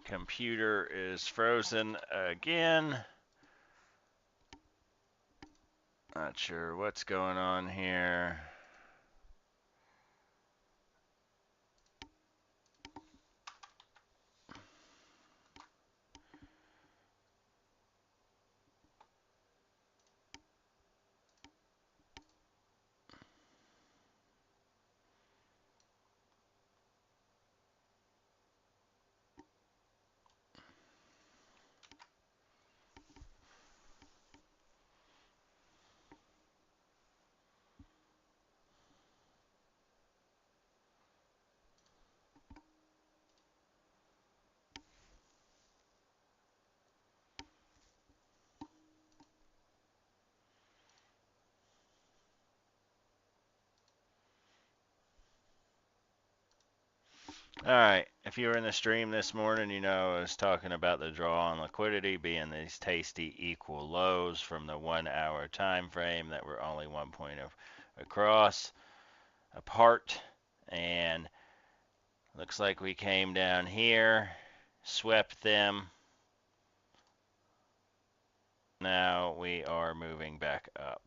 computer is frozen again. Not sure what's going on here. All right, if you were in the stream this morning, you know I was talking about the draw on liquidity being these tasty equal lows from the 1 hour time frame that were only 1 point across apart, and looks like we came down here, swept them. Now we are moving back up.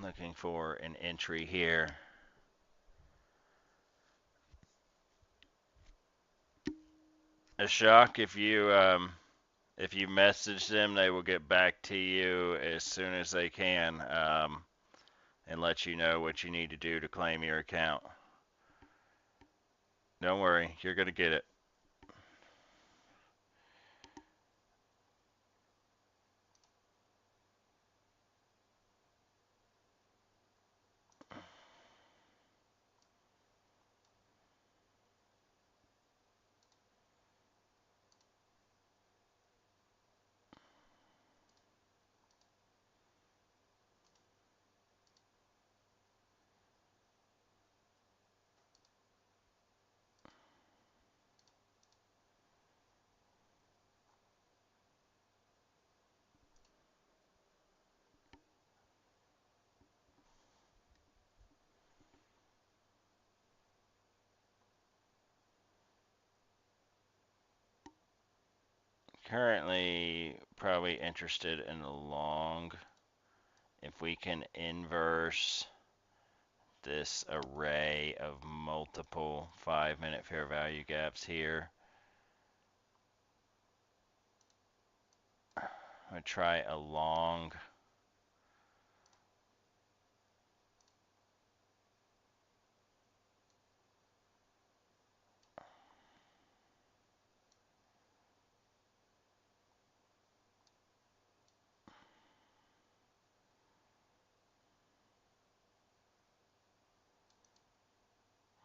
Looking for an entry here. A shock if you message them, they will get back to you as soon as they can, and let you know what you need to do to claim your account. Don't worry, you're gonna get it. Currently, probably interested in the long. If we can inverse this array of multiple 5-minute fair value gaps here, I'm gonna try a long.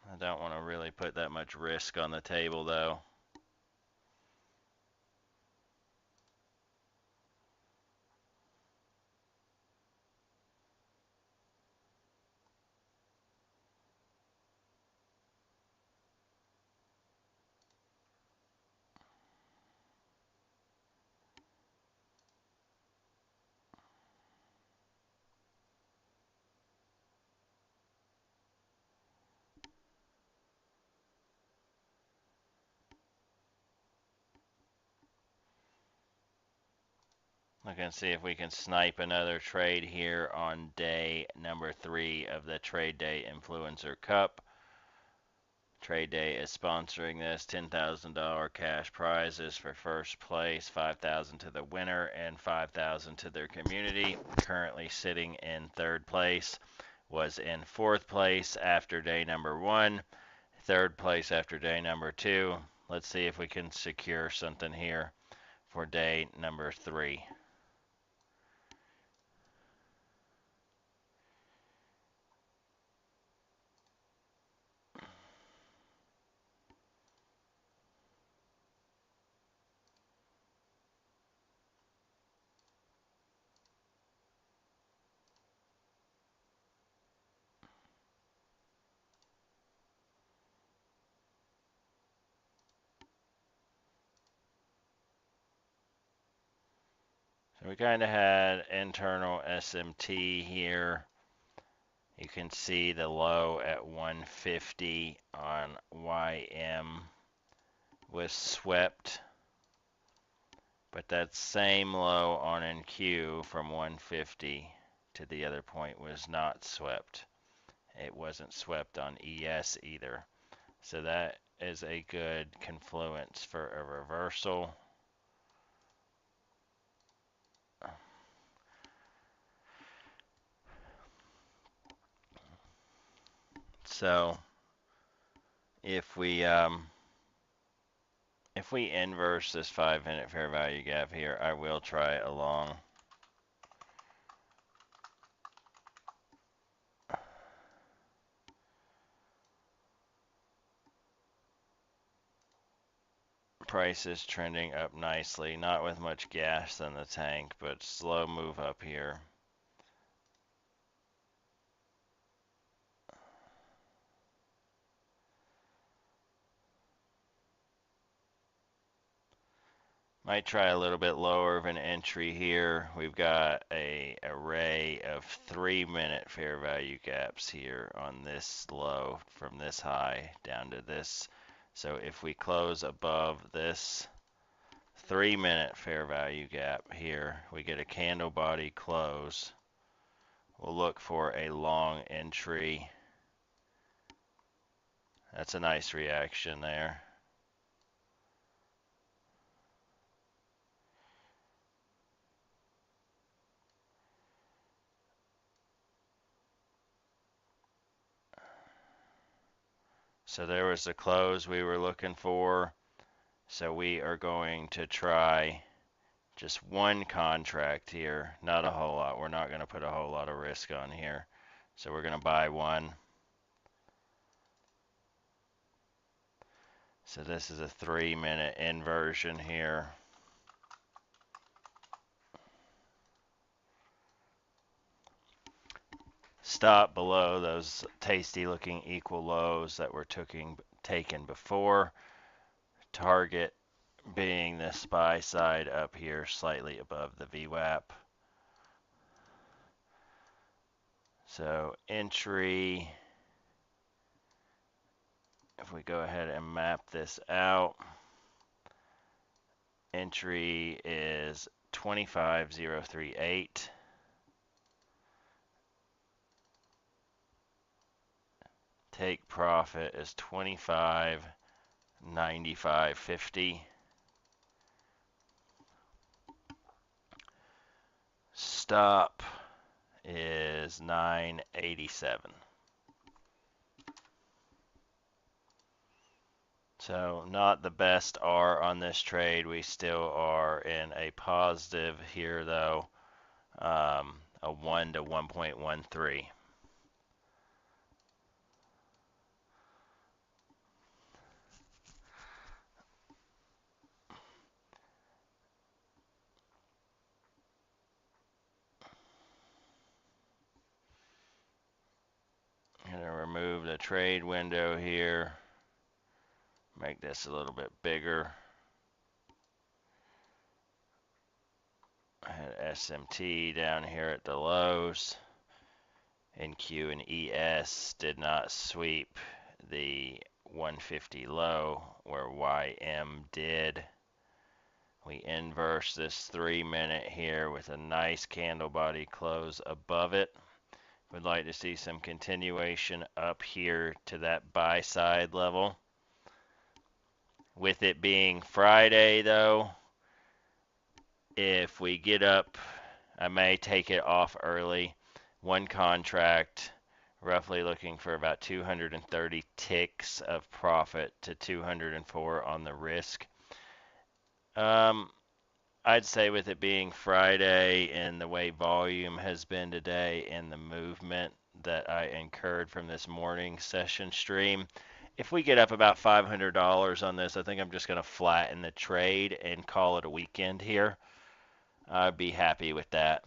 I don't want to really put that much risk on the table though. Look and see if we can snipe another trade here on day number 3 of the TradeDay Influencer Cup. TradeDay is sponsoring this. $10,000 cash prizes for first place, $5,000 to the winner, and $5,000 to their community. Currently sitting in 3rd place. Was in 4th place after day number 1. 3rd place after day number 2. Let's see if we can secure something here for day number 3. We kind of had internal SMT here. You can see the low at 150 on YM was swept, but that same low on NQ from 150 to the other point was not swept. It wasn't swept on ES either. So that is a good confluence for a reversal. So if we inverse this 5-minute fair value gap here, I will try a long. Price is trending up nicely, not with much gas in the tank, but slow move up here. Might try a little bit lower of an entry here. We've got an array of 3-minute fair value gaps here on this low from this high down to this. So if we close above this 3-minute fair value gap here, we get a candle body close. We'll look for a long entry. That's a nice reaction there. So there was the close we were looking for. So we are going to try just one contract here, not a whole lot. We're not going to put a whole lot of risk on here. So we're going to buy one. So this is a 3-minute inversion here. Stop below those tasty looking equal lows that were taken before. Target being the SPY side up here slightly above the VWAP. So entry, if we go ahead and map this out, entry is 25038. Take profit is 25.9550. Stop is 987. So not the best R on this trade. We still are in a positive here though, a 1 to 1.13. I'm going to remove the trade window here, make this a little bit bigger. I had SMT down here at the lows. NQ and ES did not sweep the 150 low where YM did. We inverse this 3-minute here with a nice candle body close above it. Would like to see some continuation up here to that buy side level. With it being Friday though, if we get up, I may take it off early. One contract, roughly looking for about 230 ticks of profit to 204 on the risk. I'd say with it being Friday and the way volume has been today and the movement that I incurred from this morning session stream, if we get up about $500 on this, I think I'm just going to flatten the trade and call it a weekend here. I'd be happy with that.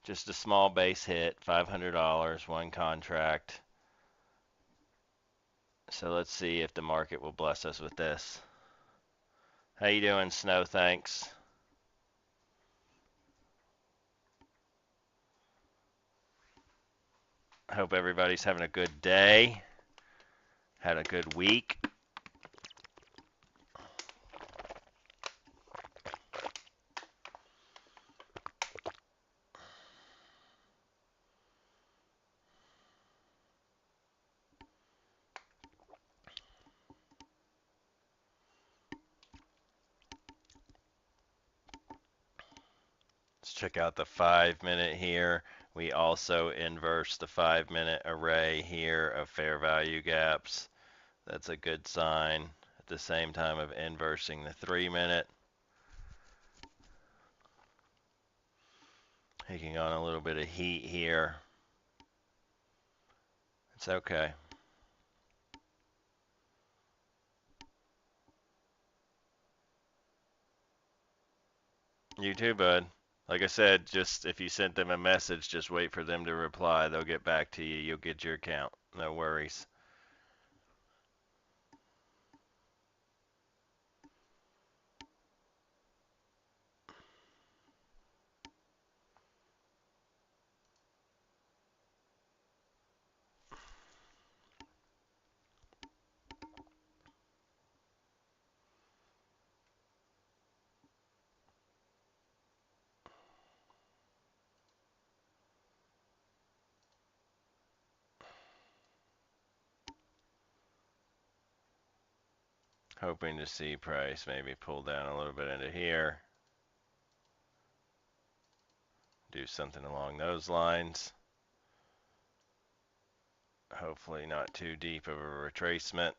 Just a small base hit, $500, one contract. So let's see if the market will bless us with this. How you doing, Snow? Thanks. Hope everybody's having a good day. Had a good week. Let's check out the 5-minute here. We also inverse the 5-minute array here of fair value gaps. That's a good sign. At the same time of inversing the 3-minute. Taking on a little bit of heat here. It's okay. You too, bud. Like I said, just if you sent them a message, just wait for them to reply. They'll get back to you. You'll get your account. No worries. Hoping to see price maybe pull down a little bit into here. Do something along those lines. Hopefully not too deep of a retracement.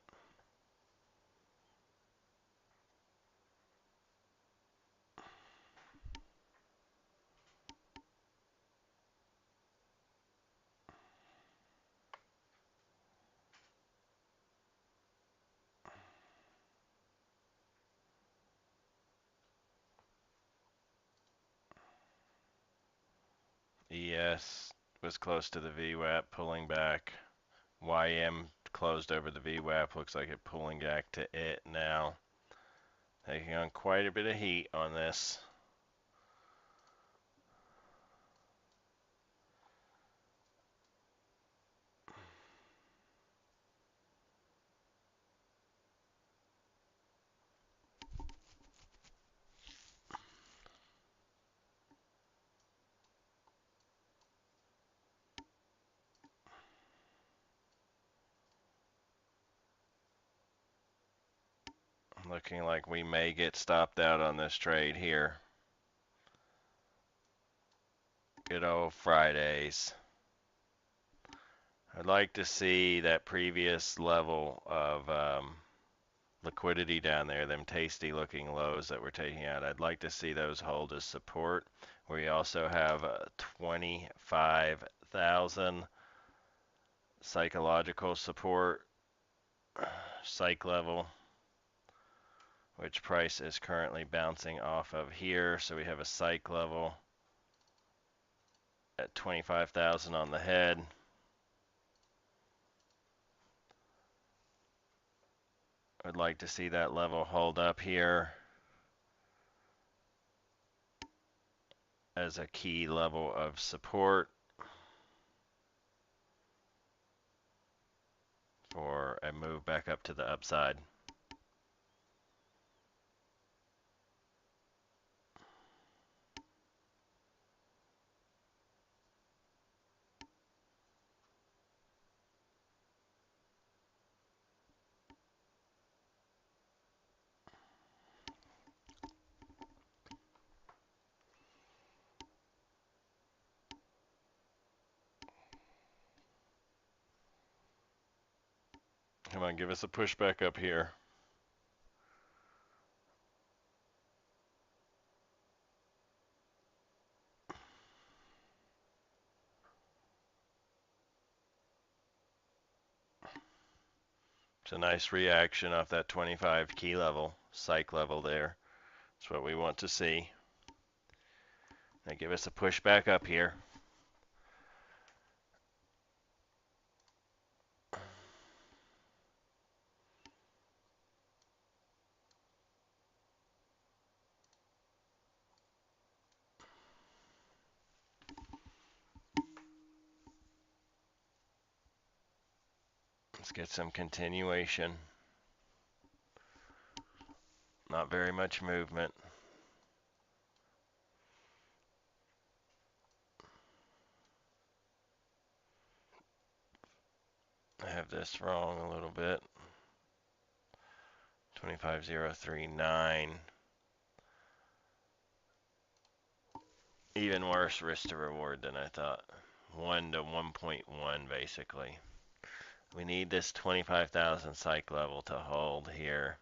ES was close to the VWAP, pulling back. YM closed over the VWAP. Looks like it pulling back to it now. Taking on quite a bit of heat on this. Looking like we may get stopped out on this trade here. Good old Fridays. I'd like to see that previous level of liquidity down there, them tasty looking lows that we're taking out. I'd like to see those hold as support. We also have 25,000 psychological support, psych level, which price is currently bouncing off of here. So we have a psych level at 25,000 on the head. I'd like to see that level hold up here as a key level of support for a move back up to the upside. Come on, give us a pushback up here. It's a nice reaction off that 25 key level, psych level there. That's what we want to see. Now give us a pushback up here. Let's get some continuation. Not very much movement. I have this wrong a little bit. 25039. Even worse risk to reward than I thought. 1 to 1.1 basically. We need this 25,000 psych level to hold here.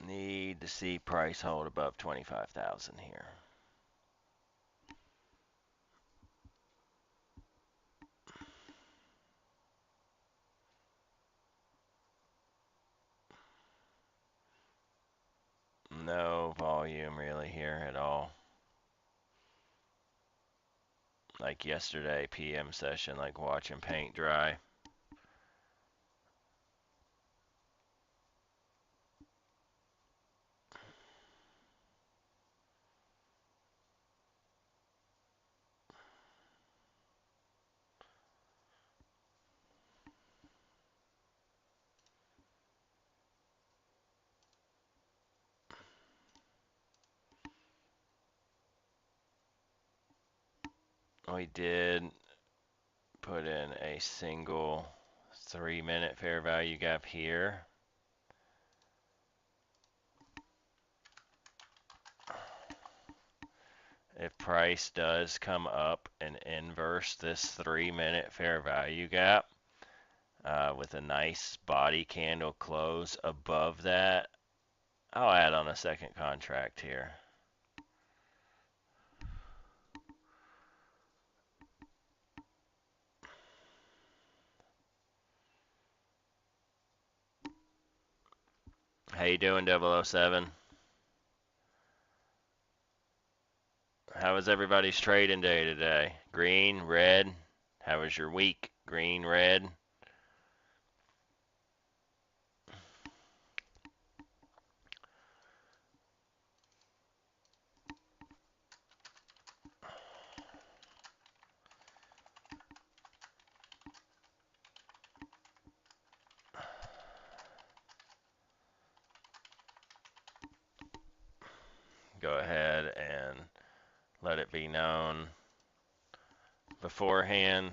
Need to see price hold above 25,000 here. No volume really here at all. Like yesterday, PM session, like watching paint dry. We did put in a single 3-minute fair value gap here. If price does come up and inverse this 3-minute fair value gap with a nice body candle close above that, I'll add on a second contract here. How you doing, 007? How was everybody's trading day today? Green, red? How was your week? Green, red? Go ahead and let it be known beforehand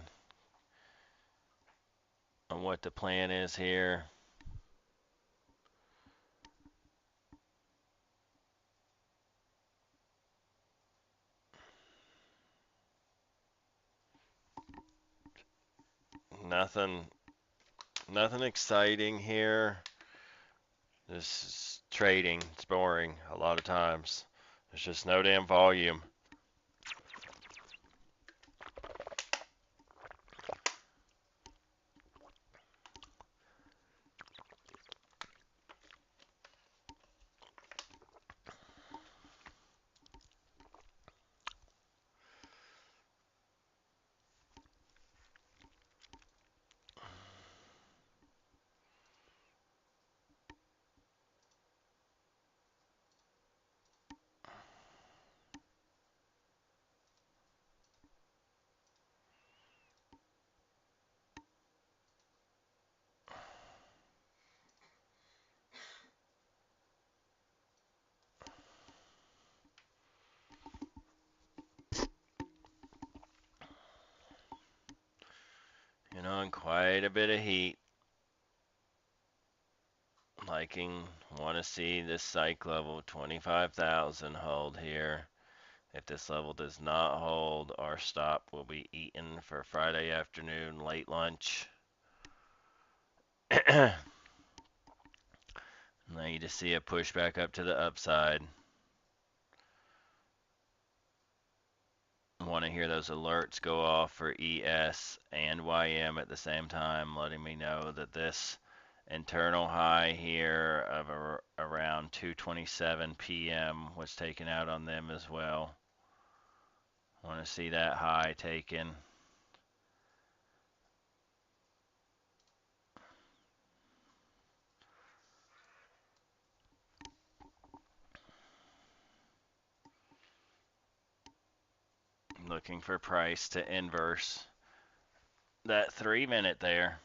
on what the plan is here. Nothing exciting here. This is trading. It's boring a lot of times. There's just no damn volume. You know, and quite a bit of heat. Want to see this psych level 25,000 hold here. If this level does not hold, our stop will be eaten for Friday afternoon late lunch. Need to see a pushback up to the upside. Want to hear those alerts go off for ES and YM at the same time, letting me know that this internal high here of around 2:27 p.m. was taken out on them as well. Want to see that high taken. Looking for price to inverse that 3-minute there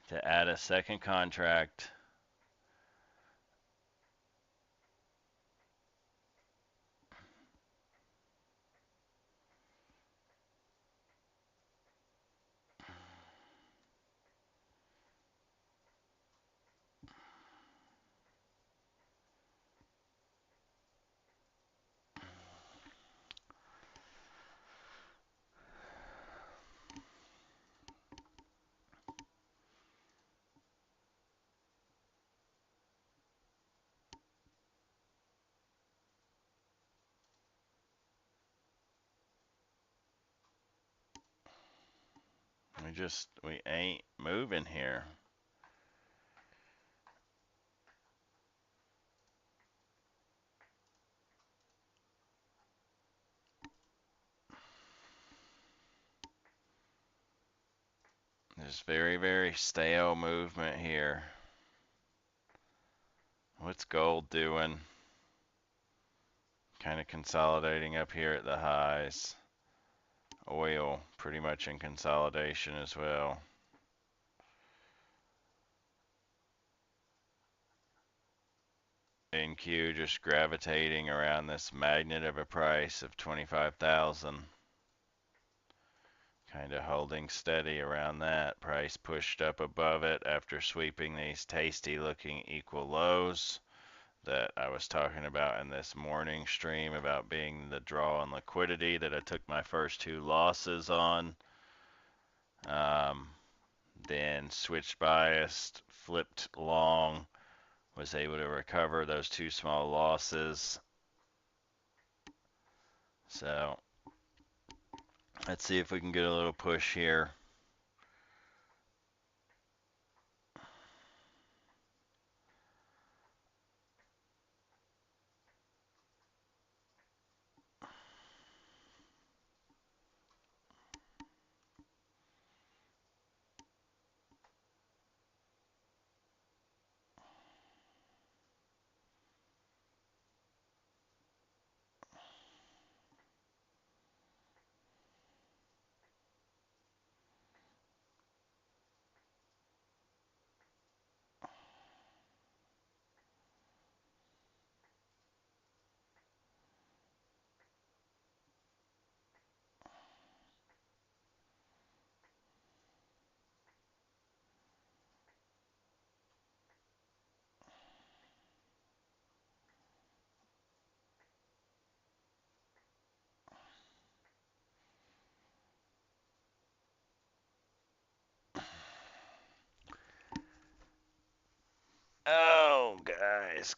to add a second contract. We ain't moving here. There's very, very stale movement here. What's gold doing? Kind of consolidating up here at the highs. Oil pretty much in consolidation as well. NQ just gravitating around this magnet of a price of 25,000. Kind of holding steady around that. Price pushed up above it after sweeping these tasty looking equal lows that I was talking about in this morning stream about being the draw on liquidity that I took my first 2 losses on. Then switched biased, flipped long, was able to recover those 2 small losses. So let's see if we can get a little push here. Oh, guys.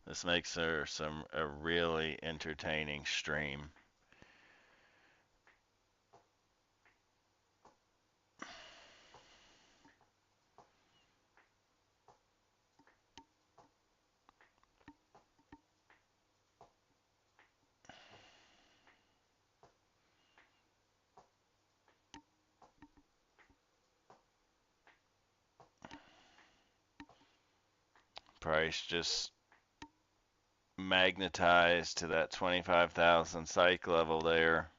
This makes her a really entertaining stream. Price just magnetized to that 25,000 psych level there.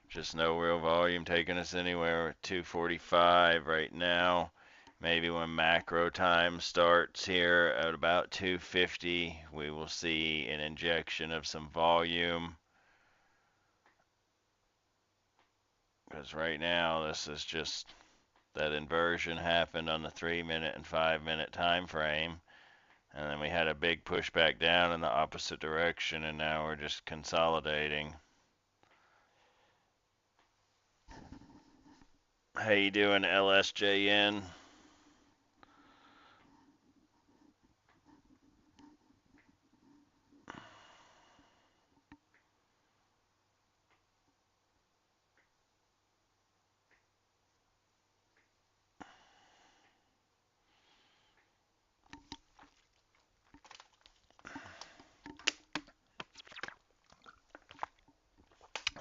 Just no real volume taking us anywhere. We're at 245 right now. Maybe when macro time starts here at about 250, we will see an injection of some volume. Because right now, this is just that inversion happened on the 3-minute and 5-minute time frame. And then we had a big pushback down in the opposite direction, and now we're just consolidating. How you doing, LSJN?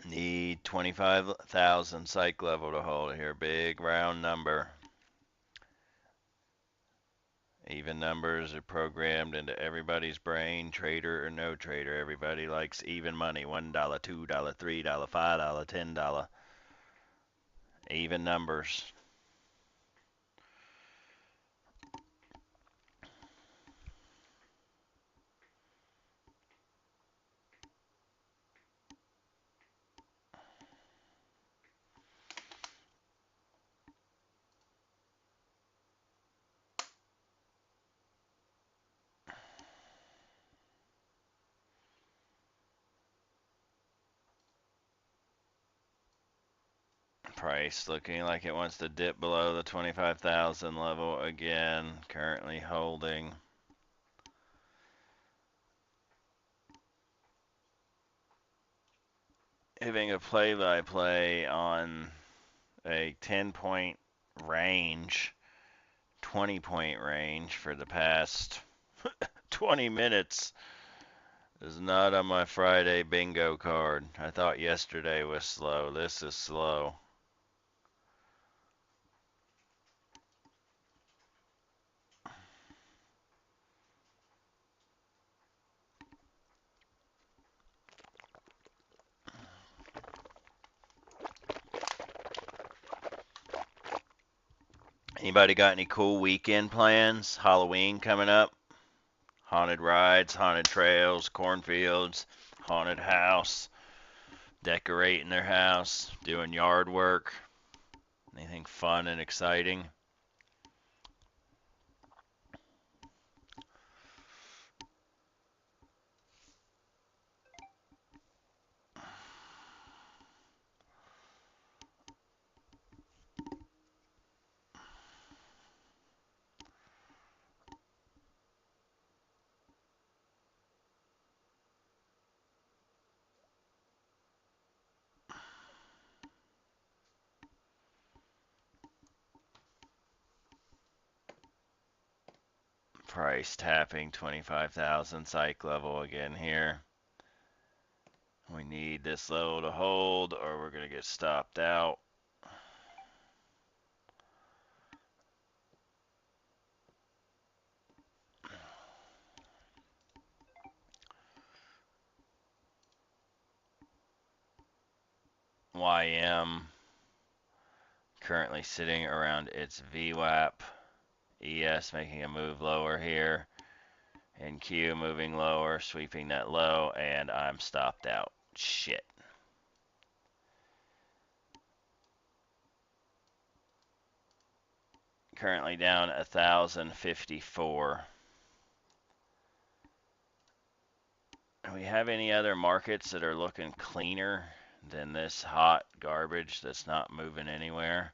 Need 25,000 psych level to hold here. Big round number. Even numbers are programmed into everybody's brain, trader or no trader. Everybody likes even money. $1, $2, $3, $5, $10. Even numbers. Price looking like it wants to dip below the 25,000 level again. Currently holding. Having a play-by-play on a 10-point range, 20-point range for the past 20 minutes is not on my Friday bingo card. I thought yesterday was slow. This is slow. Anybody got any cool weekend plans? Halloween coming up? Haunted rides, haunted trails, cornfields, haunted house, decorating their house, doing yard work. Anything fun and exciting? Price tapping 25,000 psych level again here. We need this level to hold or we're going to get stopped out. YM currently sitting around its VWAP. ES making a move lower here. And Q moving lower, sweeping that low, and I'm stopped out. Shit. Currently down 1,054. Do we have any other markets that are looking cleaner than this hot garbage that's not moving anywhere?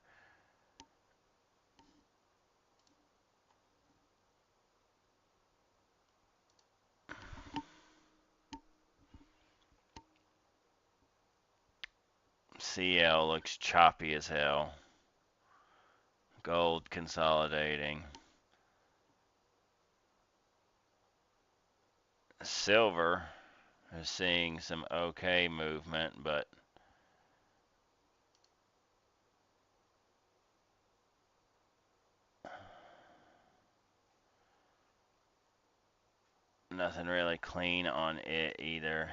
CL looks choppy as hell. Gold consolidating. Silver is seeing some okay movement, but Nothing really clean on it either.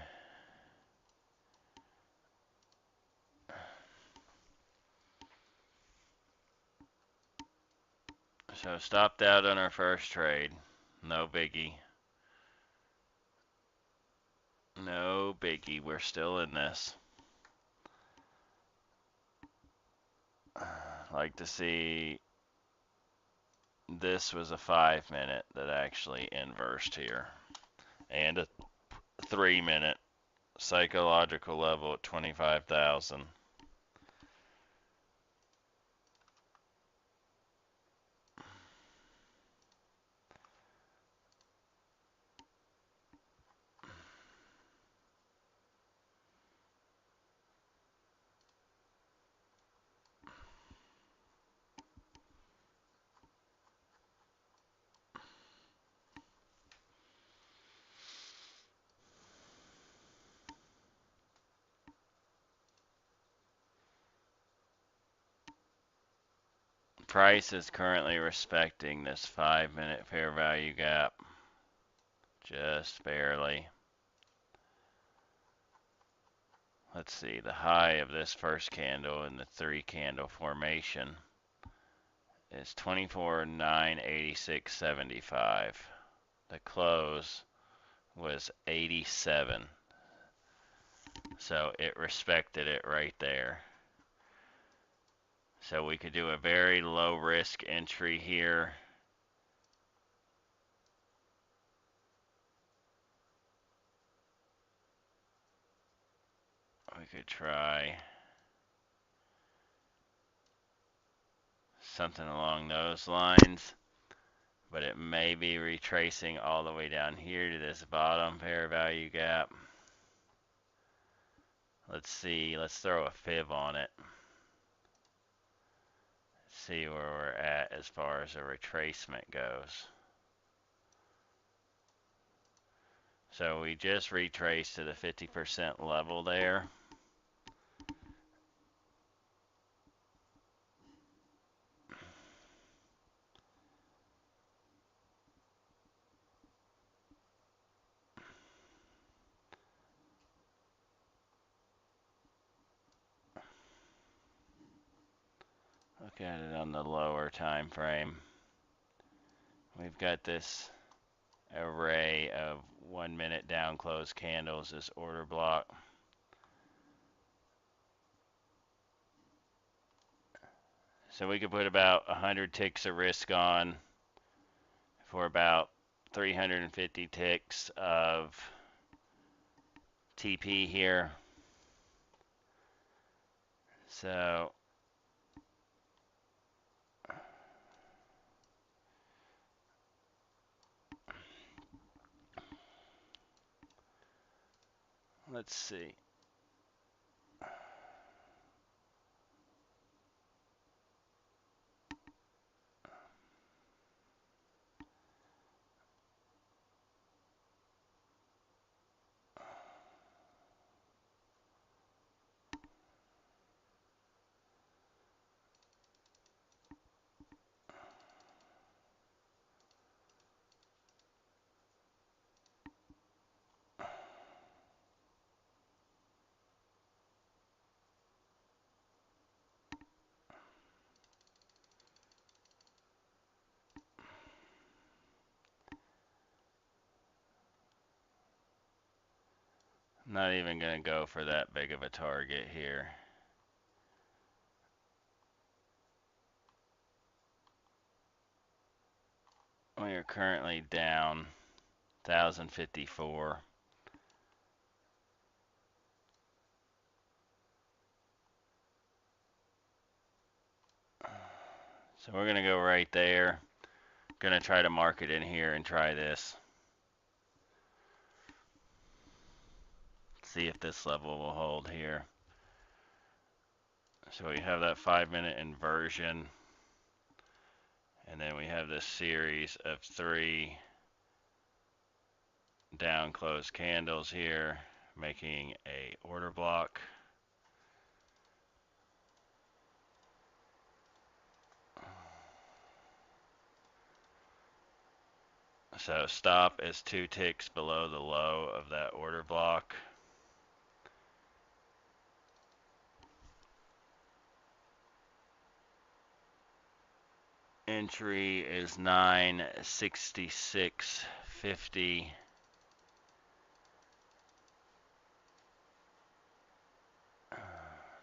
So stopped out on our first trade. No biggie. No biggie. We're still in this. Like to see this was a 5-minute that actually inversed here. And a 3-minute psychological level at 25,000. Price is currently respecting this 5-minute fair value gap. Just barely. Let's see, the high of this first candle in the 3-candle formation is 24,986.75. The close was 87. So it respected it right there. So we could do a very low risk entry here. We could try something along those lines, but it may be retracing all the way down here to this bottom fair value gap. Let's see, let's throw a fib on it. See where we're at as far as a retracement goes. So we just retraced to the 50% level there. Look at it on the lower time frame. We've got this array of 1-minute down close candles, this order block. So we could put about 100 ticks of risk on for about 350 ticks of TP here. So let's see. I'm not even going to go for that big of a target here. We are currently down 1,054. So we're going to go right there. Going to try to mark it in here and try this. See if this level will hold here. So we have that 5-minute inversion. And then we have this series of 3 down close candles here, making a order block. So stop is 2 ticks below the low of that order block. Entry is 966.50.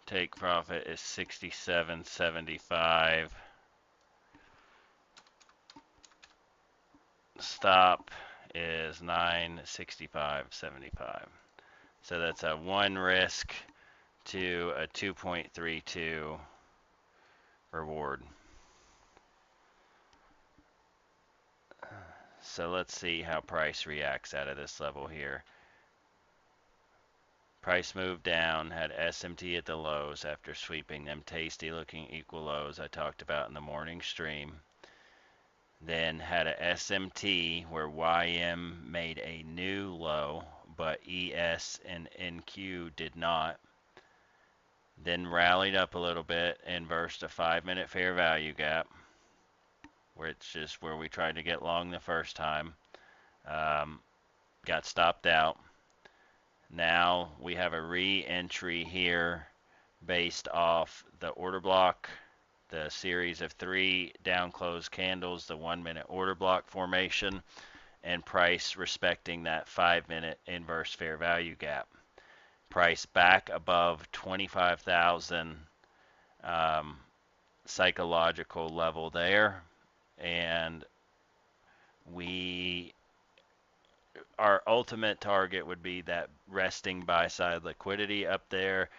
Take profit is 67.75. Stop is 965.75. So that's a 1 risk to a 2.32 reward. So let's see how price reacts out of this level here. Price moved down, had SMT at the lows after sweeping them tasty looking equal lows I talked about in the morning stream. Then had a SMT where YM made a new low, but ES and NQ did not. Then rallied up a little bit and burst a 5-minute fair value gap, which is where we tried to get long the first time. Got stopped out. Now we have a re-entry here based off the order block, the series of 3 down close candles, the 1-minute order block formation, and price respecting that 5-minute inverse fair value gap. Price back above 25,000 psychological level there, and our ultimate target would be that resting buy side liquidity up there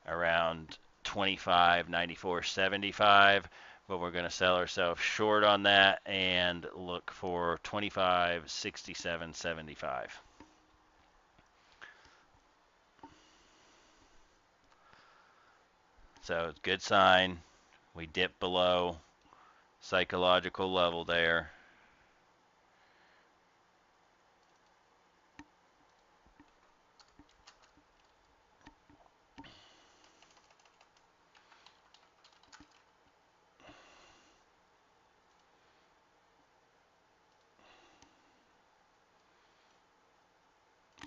around 25.94.75, but we're going to sell ourselves short on that and look for 25.67.75. So it's a good sign. We dip below psychological level there.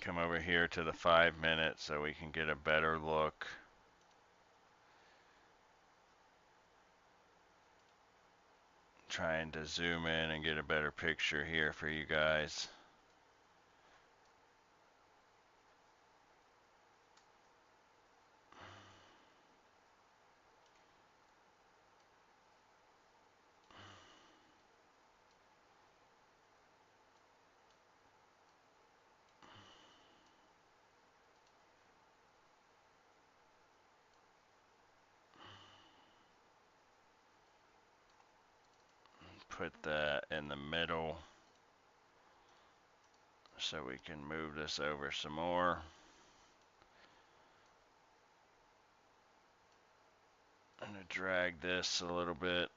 Come over here to the 5-minute so we can get a better look. Trying to zoom in and get a better picture here for you guys. Put that in the middle so we can move this over some more. I'm going to drag this a little bit.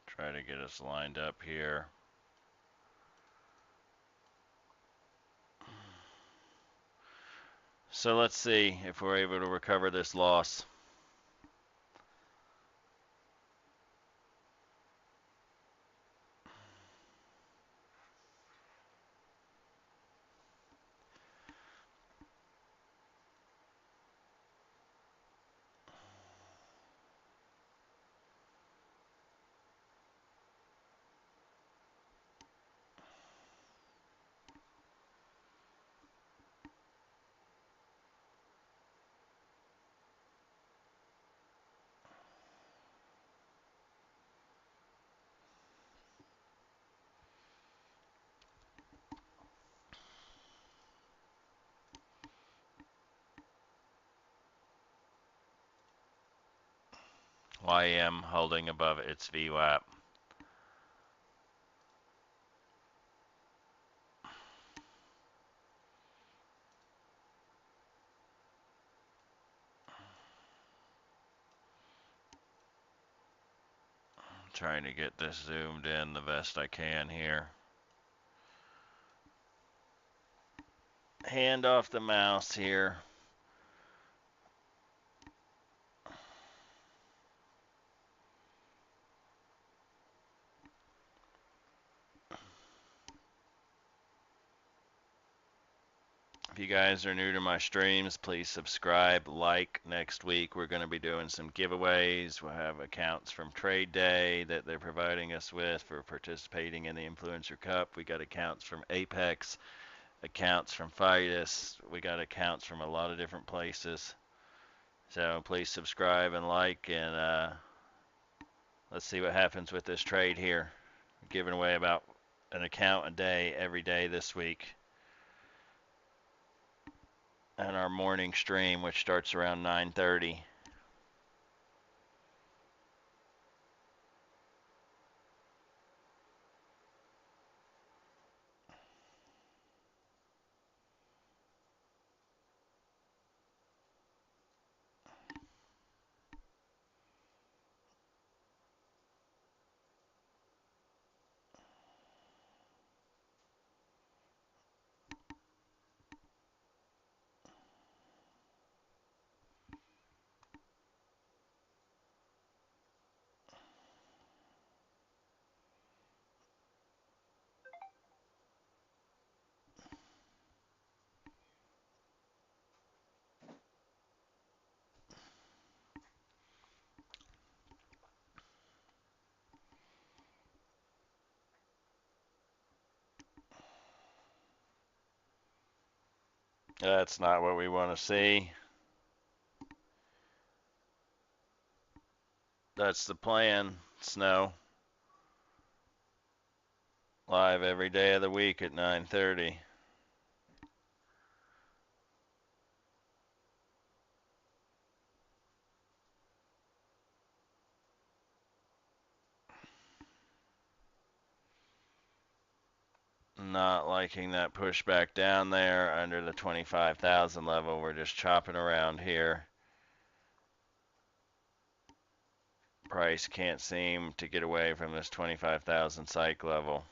Try to get us lined up here. So let's see if we're able to recover this loss. YM holding above its VWAP. Trying to get this zoomed in the best I can here. Hand off the mouse here. If you guys are new to my streams, please subscribe, like. Next week we're going to be doing some giveaways. We'll have accounts from TradeDay that they're providing us with for participating in the Influencer Cup. We got accounts from Apex, accounts from Fidus. We got accounts from a lot of different places. So please subscribe and like, and let's see what happens with this trade here. We're giving away about an account a day every day this week. And our morning stream, which starts around 9:30. That's not what we want to see. That's the plan, Snow. Live every day of the week at 9:30. Not liking that pushback down there under the 25,000 level. We're just chopping around here. Price can't seem to get away from this 25,000 psych level.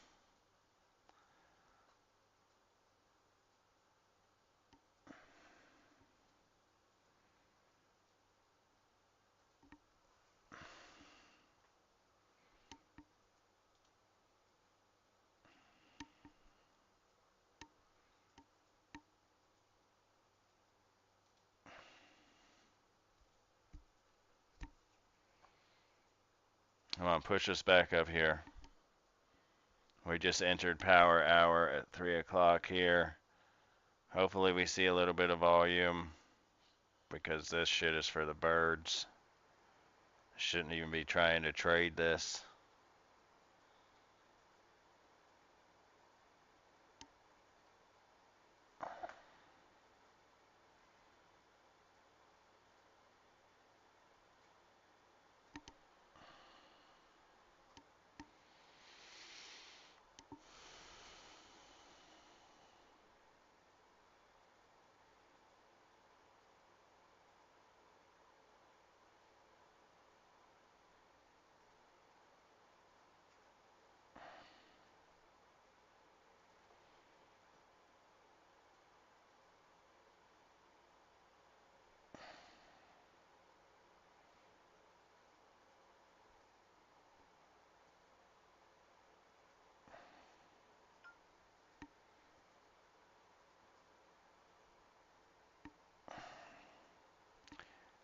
Come on, push us back up here. We just entered power hour at 3 o'clock here. Hopefully we see a little bit of volume because this shit is for the birds. Shouldn't even be trying to trade this.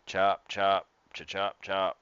Chop, chop, cha-chop, chop.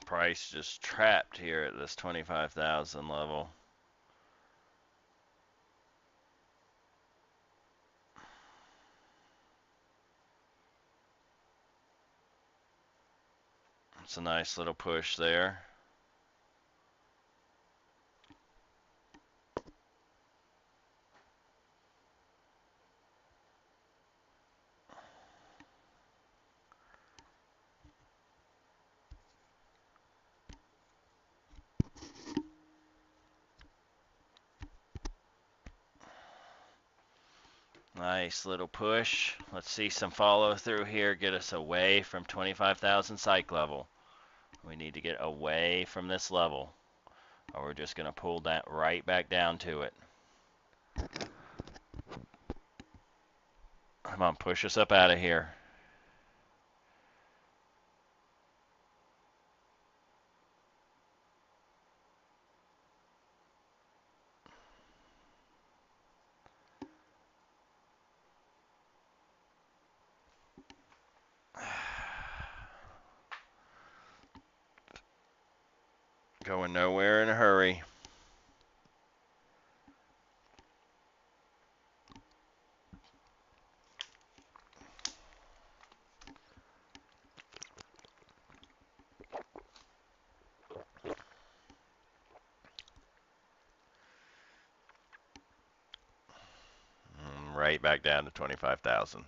Price just trapped here at this 25,000 level. It's a nice little push there. Nice little push. Let's see some follow through here. Get us away from 25,000 psych level. We need to get away from this level, or we're just going to pull that right back down to it. Come on, push us up out of here. Going nowhere in a hurry. Right back down to 25,000.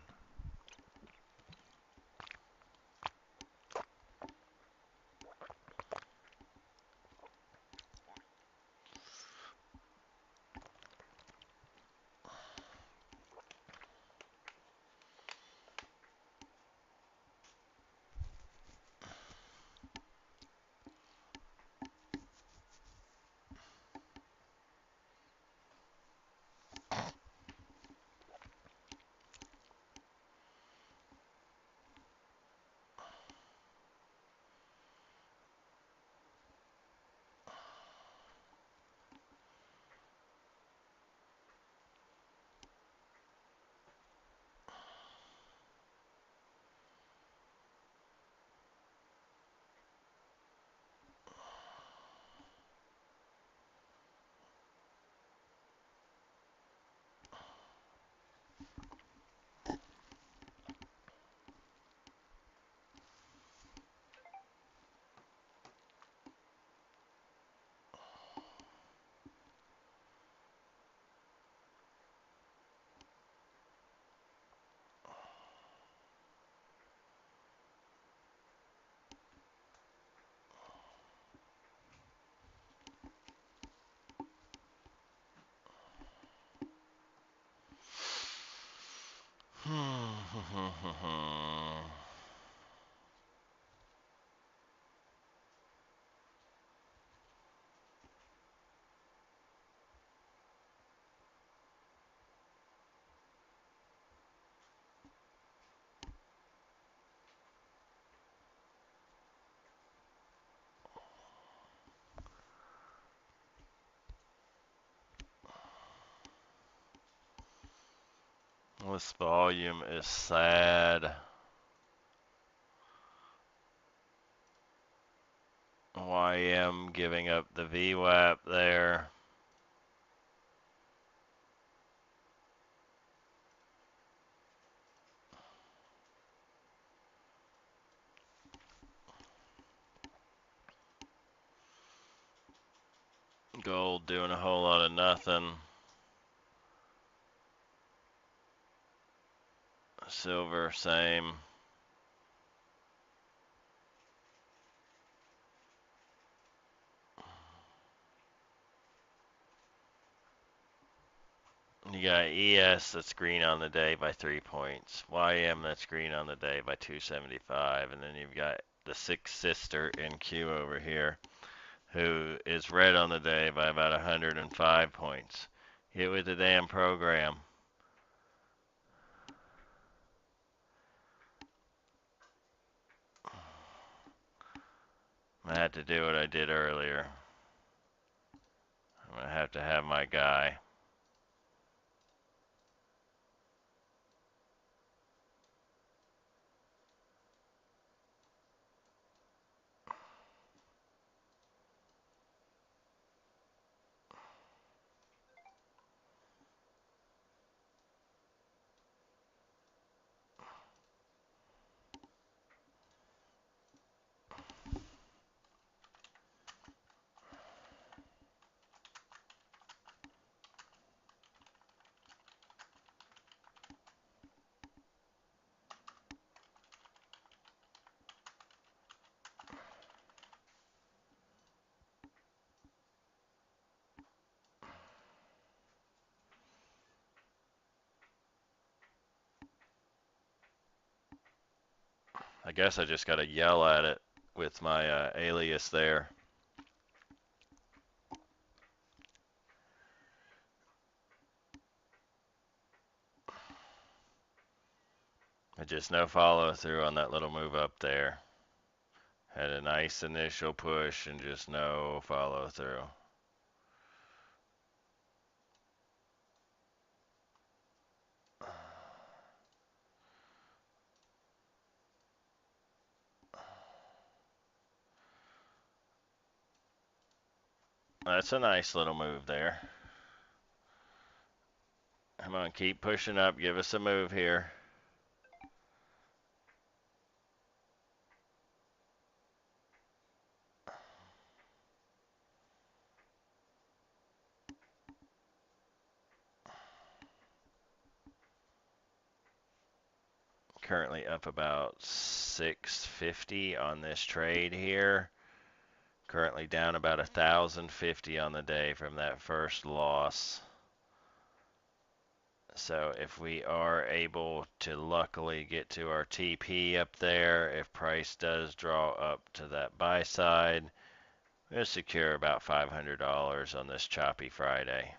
This volume is sad. YM giving up the VWAP there. Gold doing a whole lot of nothing. Silver, same. You got ES that's green on the day by 3 points. YM that's green on the day by 275. And then you've got the sixth sister in Q over here, who is red on the day by about 105 points. Get with the damn program. I had to do what I did earlier. I'm going to have my guy. guess I just got to yell at it with my alias there. But just no follow through on that little move up there. Had a nice initial push and just no follow through. That's a nice little move there. Come on, keep pushing up. Give us a move here. Currently up about 650 on this trade here. Currently down about 1,050 on the day from that first loss. So if we are able to luckily get to our TP up there, if price does draw up to that buy side, we'll secure about $500 on this choppy Friday.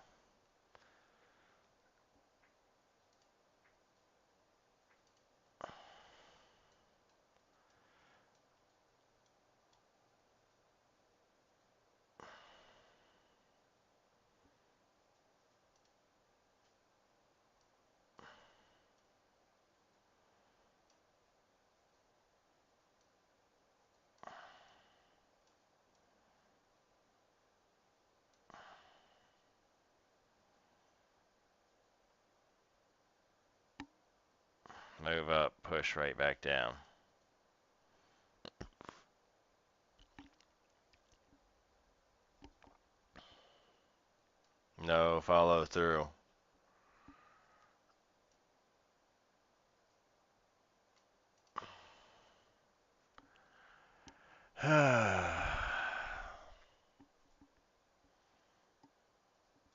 Move up, push right back down. No follow through.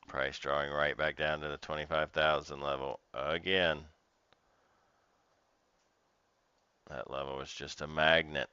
Price drawing right back down to the 25,000 level again. That level was just a magnet.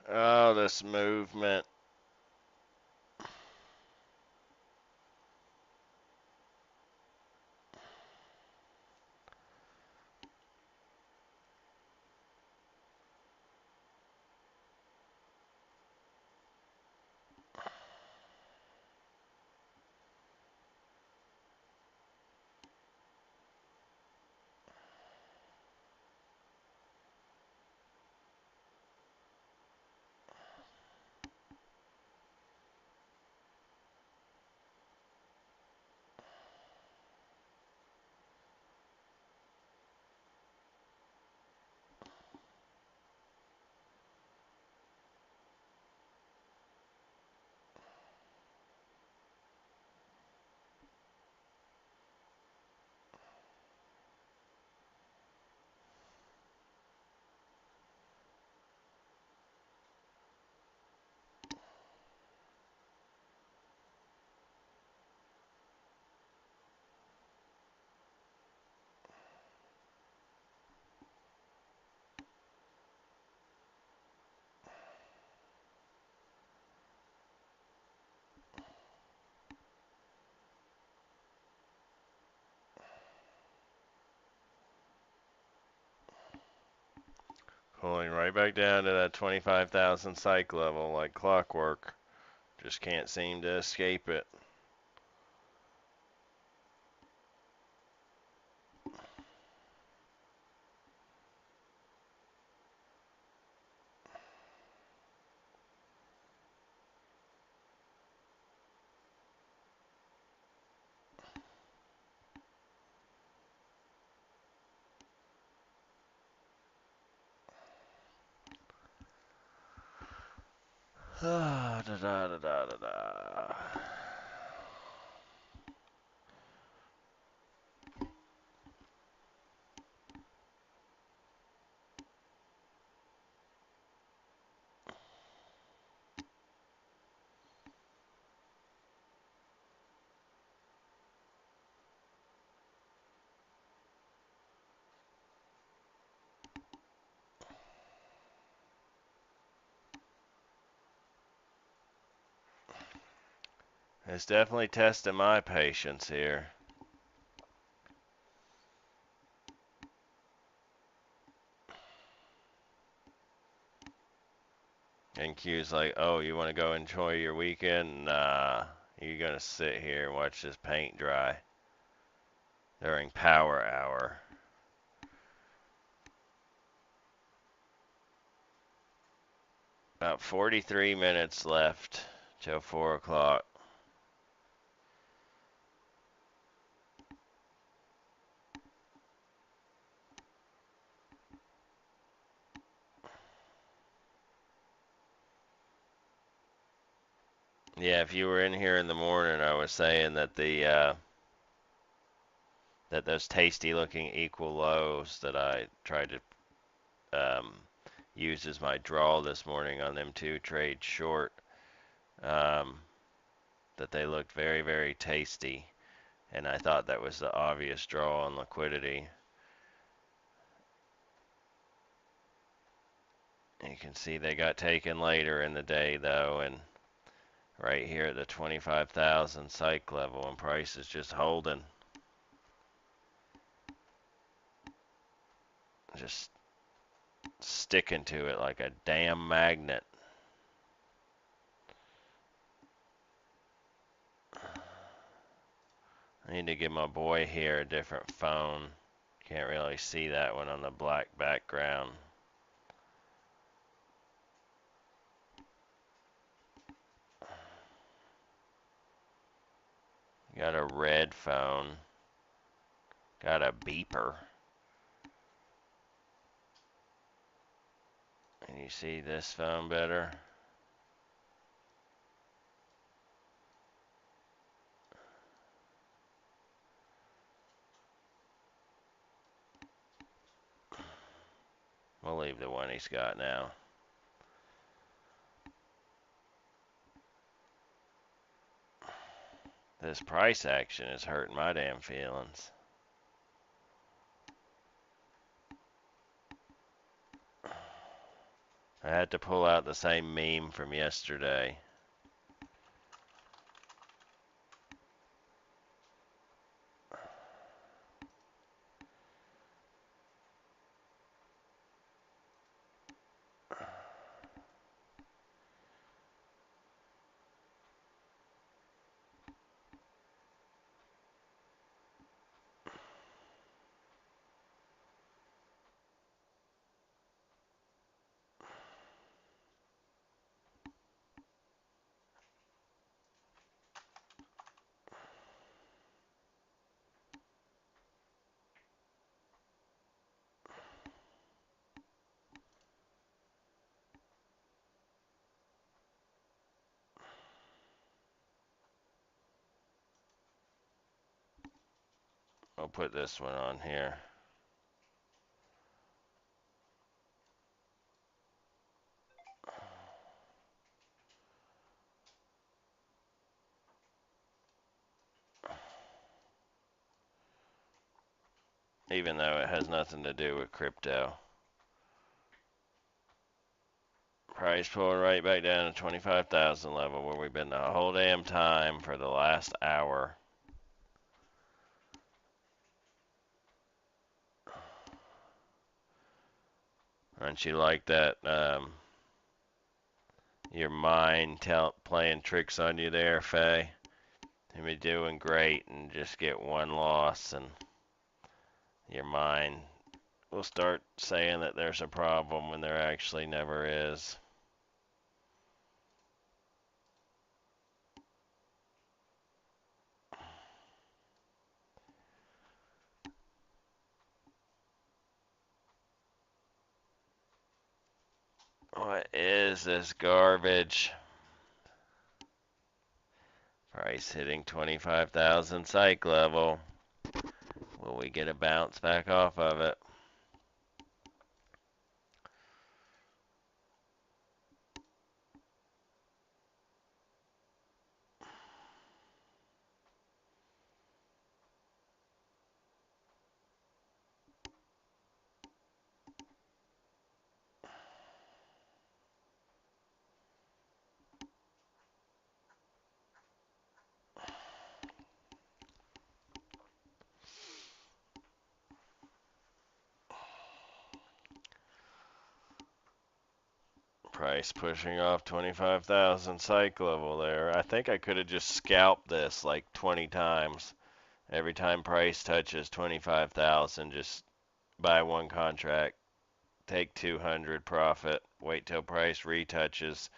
Oh, this movement. Pulling right back down to that 25,000 psych level like clockwork. Just can't seem to escape it. Da, da, da, da, da, da. It's definitely testing my patience here. And Q's like, oh, you want to go enjoy your weekend? Nah, you're going to sit here and watch this paint dry during power hour. About 43 minutes left till 4 o'clock. Yeah, if you were in here in the morning, I was saying that that those tasty looking equal lows that I tried to use as my draw this morning on them two trades short, that they looked very, very tasty. And I thought that was the obvious draw on liquidity. You can see they got taken later in the day though, and right here at the 25,000 psych level, and price is just holding. Just sticking to it like a damn magnet. I need to give my boy here a different phone. Can't really see that one on the black background. Got a red phone. Got a beeper. Can you see this phone better? We'll leave the one he's got now. This price action is hurting my damn feelings. I had to pull out the same meme from yesterday. I'll put this one on here. Even though it has nothing to do with crypto. Price pulling right back down to 25,000 level where we've been the whole damn time for the last hour. Aren't you like that? Your mind playing tricks on you there, Faye? You be doing great and just get one loss, and your mind will start saying that there's a problem when there actually never is. What is this garbage? Price hitting 25,000 psych level. Will we get a bounce back off of it? Price pushing off 25,000 psych level there. I think I could have just scalped this like 20 times. Every time price touches 25,000, just buy one contract, take 200 profit, wait till price retouches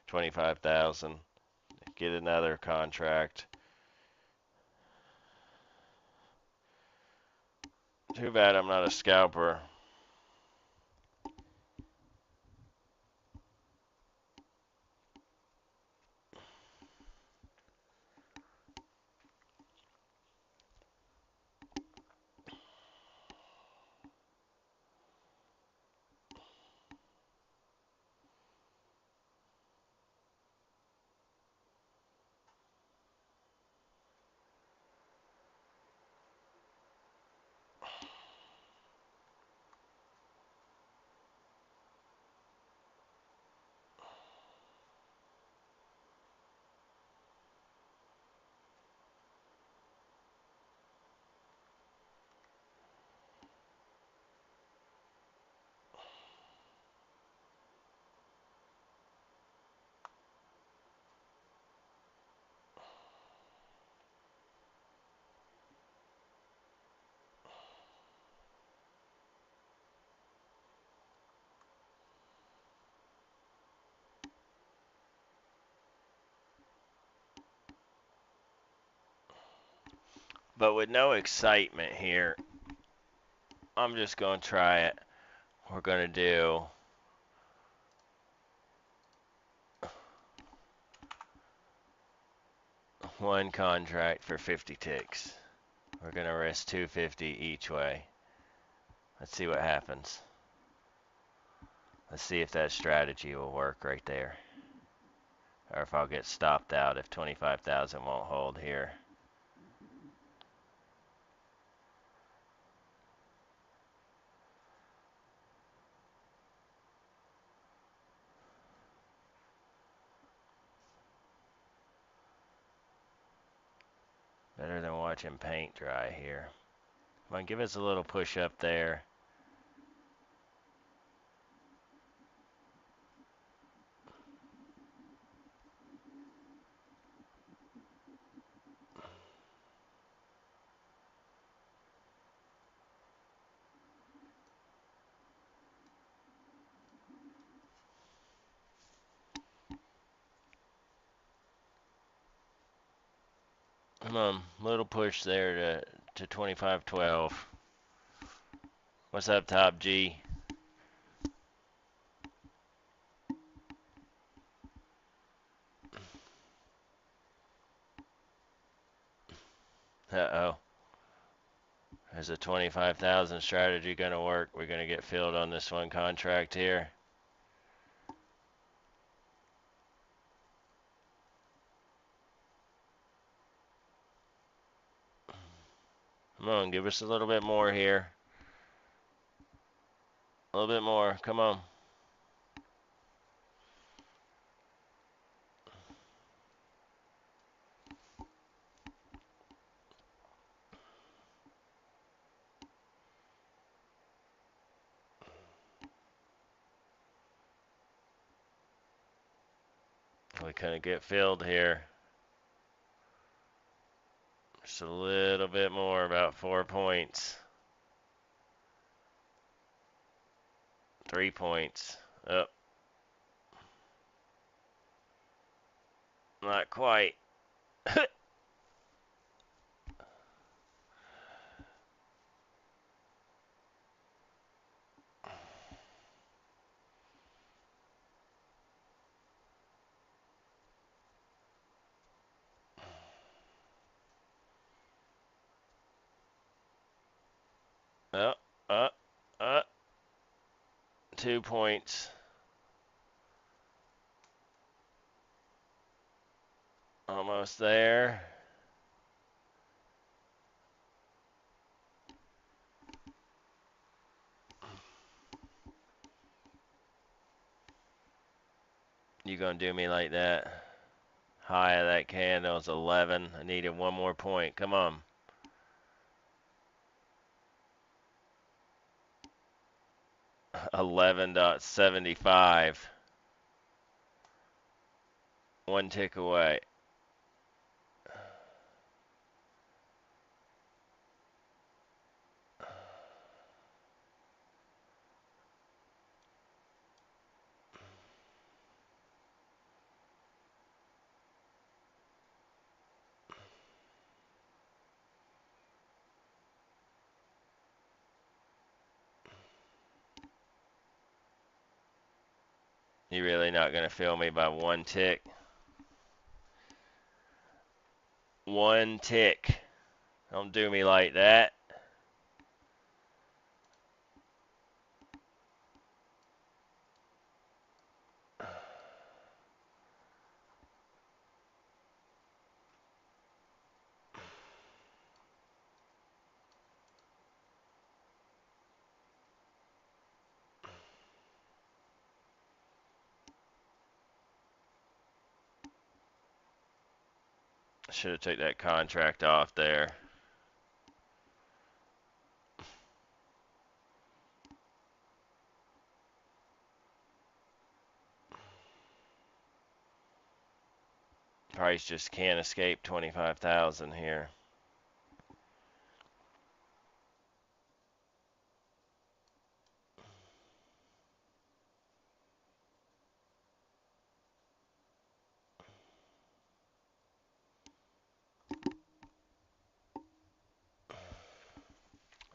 25,000, get another contract. Too bad I'm not a scalper. But with no excitement here, I'm just going to try it. We're going to do one contract for 50 ticks. We're going to risk 250 each way. Let's see what happens. Let's see if that strategy will work right there. Or if I'll get stopped out if 25,000 won't hold here. Better than watching paint dry here. Come on, give us a little push up there. Come on, little push there to 25.12. What's up, Top G? Uh-oh. Is a 25,000 strategy going to work? We're going to get filled on this one contract here. Come on, give us a little bit more here. A little bit more. Come on. we couldn't get filled here. Just a little bit more, about 4 points. 3 points. Up. Not quite. Up, up, up. 2 points. Almost there. You gonna do me like that? High of that candle is 11. I needed 1 more point. Come on. 11.75. 1 tick away. You really not gonna fill me by 1 tick? 1 tick. Don't do me like that. Should have took that contract off there. Price just can't escape 25,000 here.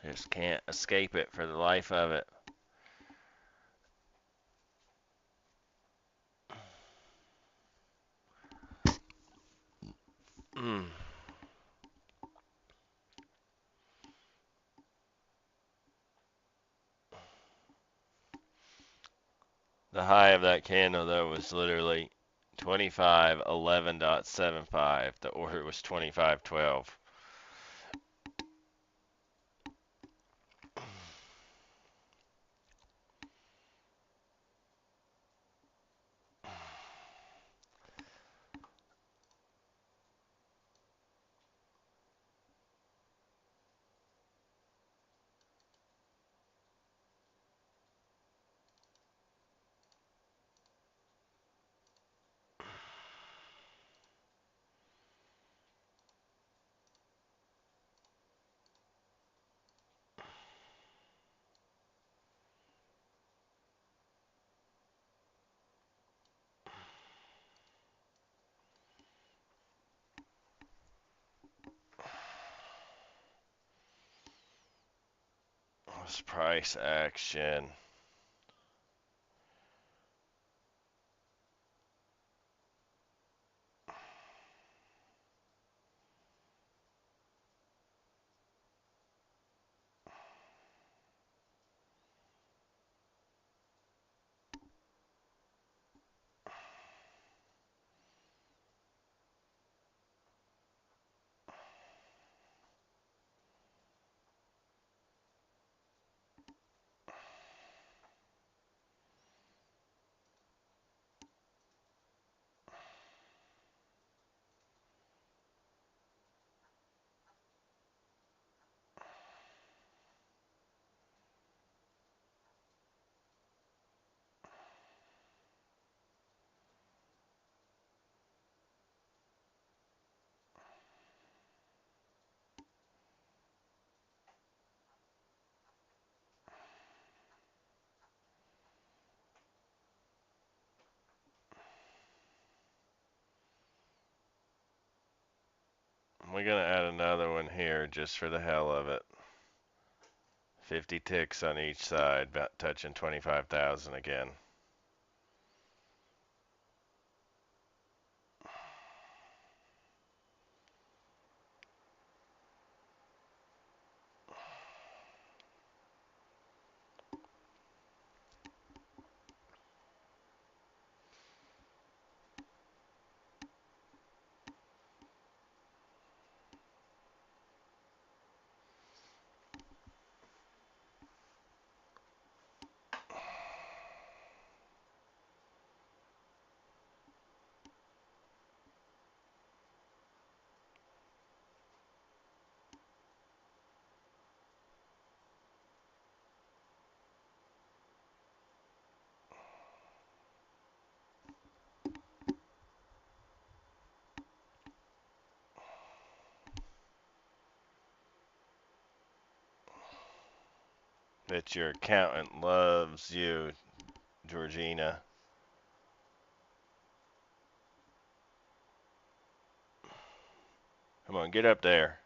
Just can't escape it for the life of it. The high of that candle though was literally 25.11.75. The order was 25.12. What's price action? We're gonna add another one here just for the hell of it. 50 ticks on each side, about touching 25,000 again. Bet your accountant loves you, Georgina. Come on, get up there.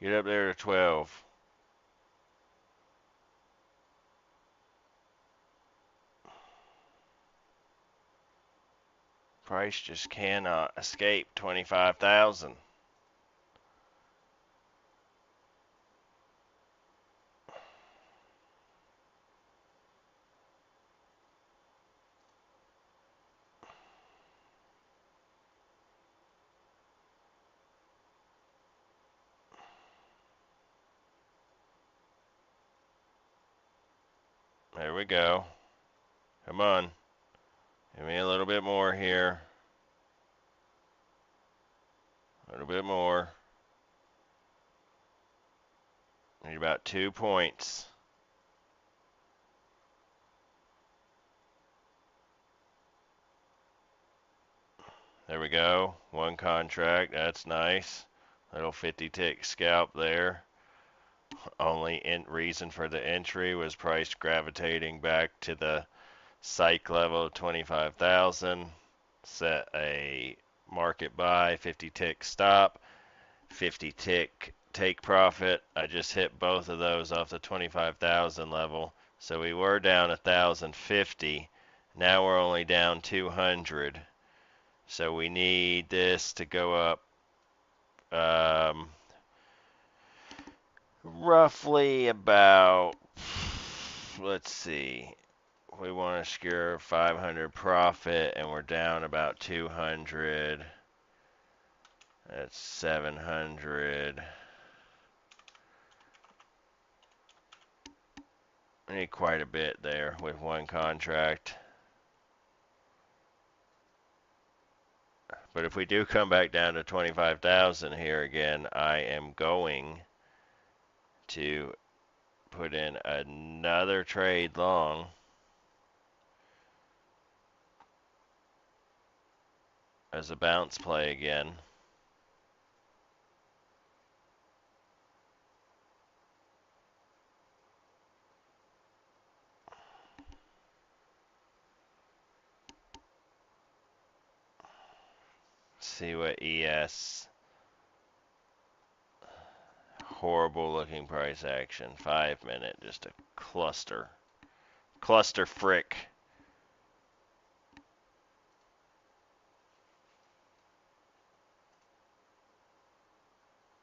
Get up there to 12. Price just cannot escape 25,000. There we go. Come on. Give me a little bit more here. A little bit more. Need about 2 points. There we go. One contract. That's nice. Little 50 tick scalp there. Only reason for the entry was price gravitating back to the psych level of 25,000. Set a market buy, 50 tick stop, 50 tick take profit. I just hit both of those off the 25,000 level. So we were down 1,050. Now we're only down 200. So we need this to go up roughly about, let's see, we want to secure 500 profit and we're down about 200. That's 700. I need quite a bit there with one contract. But if we do come back down to 25,000 here again, I am going to put in another trade long. As a bounce play again. See what ES. Horrible looking price action. 5 minute. Just a cluster. Cluster frick.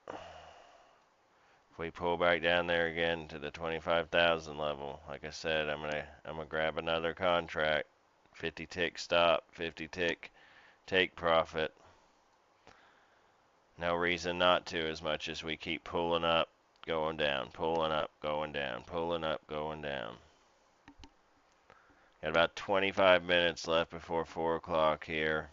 If we pull back down there again to the 25,000 level, like I said, I'm gonna grab another contract. 50 tick stop, 50 tick take profit. No reason not to, as much as we keep pulling up, going down, pulling up, going down, pulling up, going down. Got about 25 minutes left before 4 o'clock here.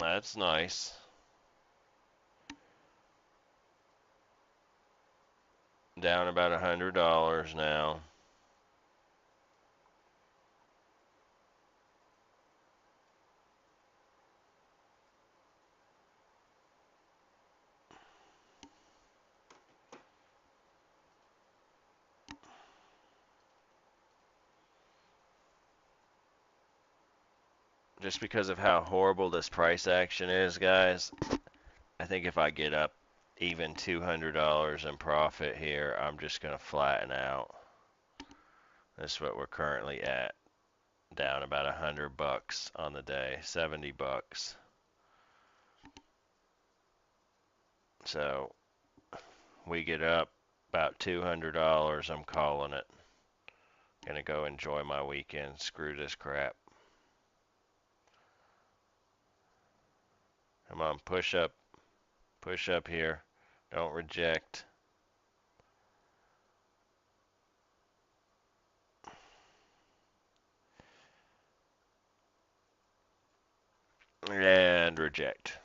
That's nice. Down about $100 now. Just because of how horrible this price action is, guys, I think if I get up even $200 in profit here, I'm just going to flatten out. This is what we're currently at. Down about $100 on the day, $70. So we get up about $200, I'm calling it. Gonna go enjoy my weekend. Screw this crap. Come on, push up here. Don't reject. And reject.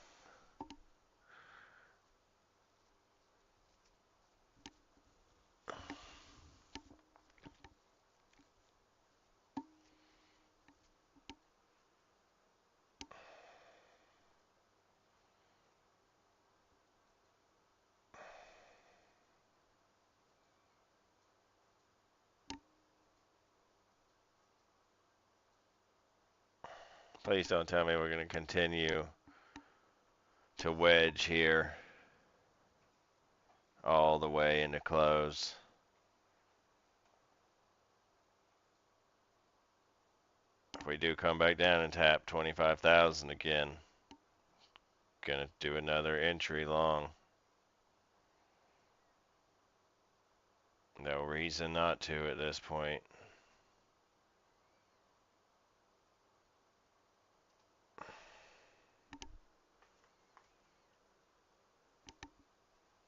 Please don't tell me we're going to continue to wedge here all the way into close. If we do come back down and tap 25,000 again, gonna do another entry long. No reason not to at this point.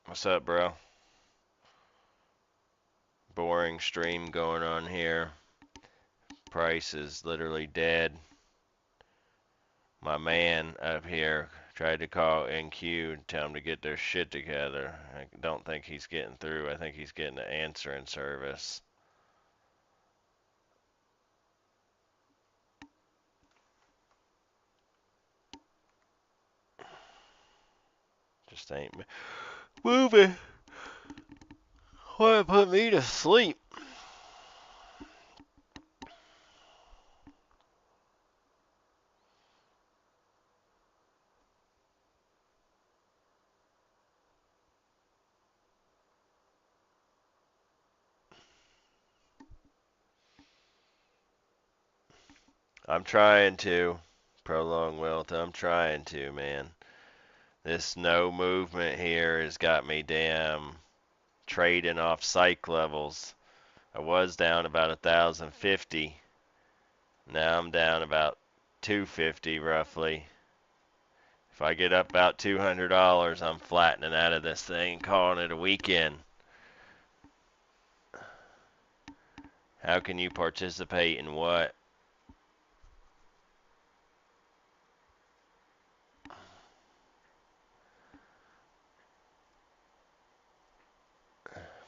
What's up, bro? Boring stream going on here. Price is literally dead. My man up here tried to call NQ and tell him to get their shit together. I don't think he's getting through. I think he's getting an answering service. Just ain't moving. Why put me to sleep? I'm trying to prolong wealth. I'm trying to, man. This no movement here has got me damn trading off psych levels. I was down about 1,050. Now I'm down about 250 roughly. If I get up about $200, I'm flattening out of this thing, calling it a weekend. How can you participate in what?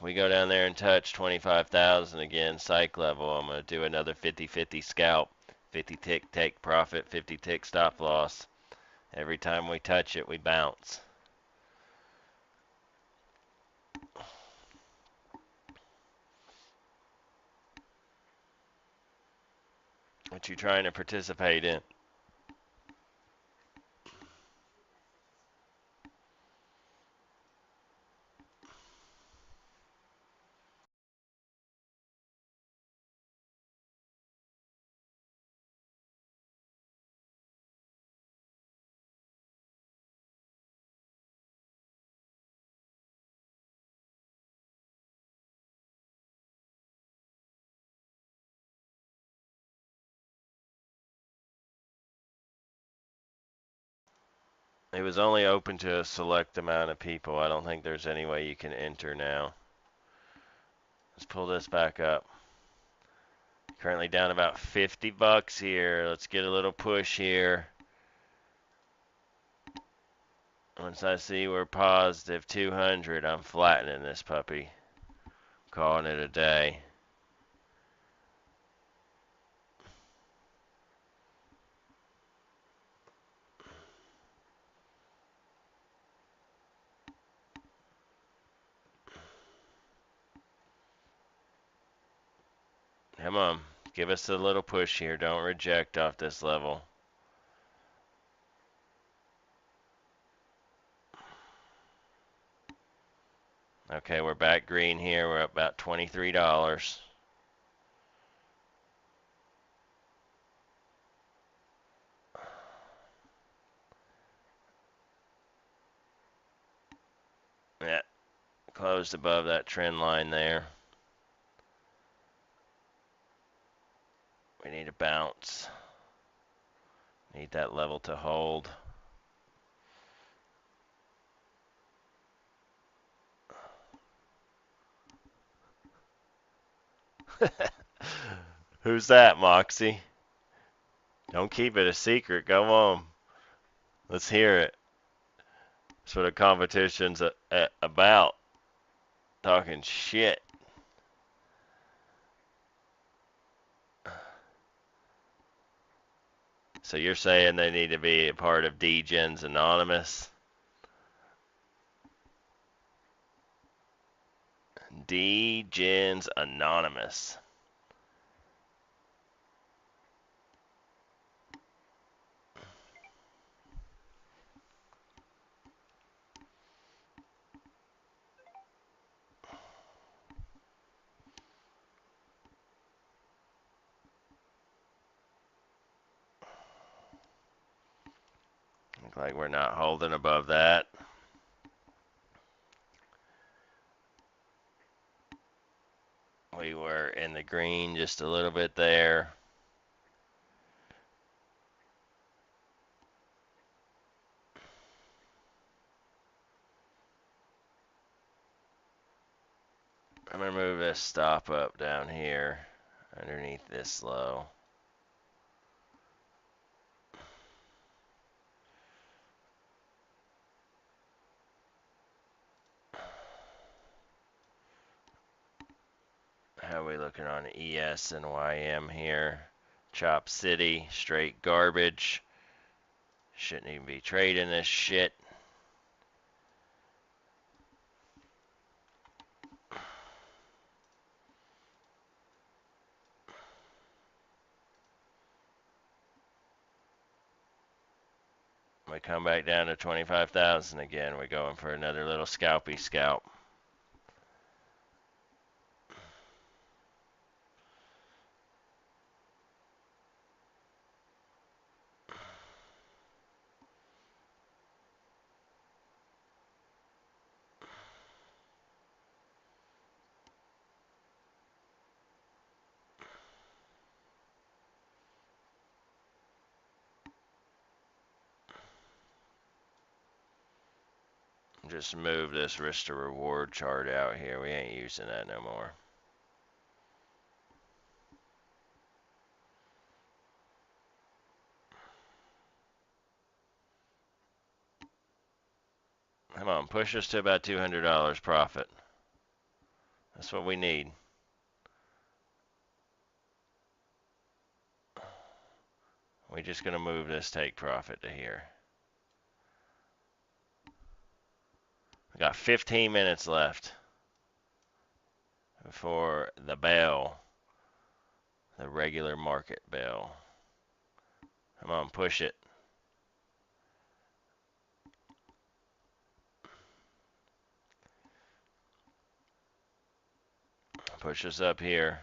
We go down there and touch 25,000 again, psych level. I'm going to do another 50-50 scalp. 50 tick take profit, 50 tick stop loss. Every time we touch it, we bounce. What you trying to participate in? It was only open to a select amount of people. I don't think there's any way you can enter now. Let's pull this back up. Currently down about $50 here. Let's get a little push here. Once I see we're positive 200, I'm flattening this puppy. Calling it a day. Come on. Give us a little push here. Don't reject off this level. Okay, we're back green here. We're up about $23. Yeah, closed above that trend line there. We need a bounce. Need that level to hold. Who's that, Moxie? Don't keep it a secret. Go on. Let's hear it. That's what a competition's about. Talking shit. So you're saying they need to be a part of DGens Anonymous? DGens Anonymous. Look like we're not holding above that. We were in the green just a little bit there. I'm going to move this stop up down here underneath this low. How are we looking on ES and YM here? Chop City, straight garbage. Shouldn't even be trading this shit. We come back down to 25,000 again. We're going for another little scalpy scalp. Just move this risk to reward chart out here. We ain't using that no more. Come on, push us to about $200 profit. That's what we need. We're just going to move this take profit to here. We got 15 minutes left before the bell, the regular market bell. Come on, push it. Push us up here.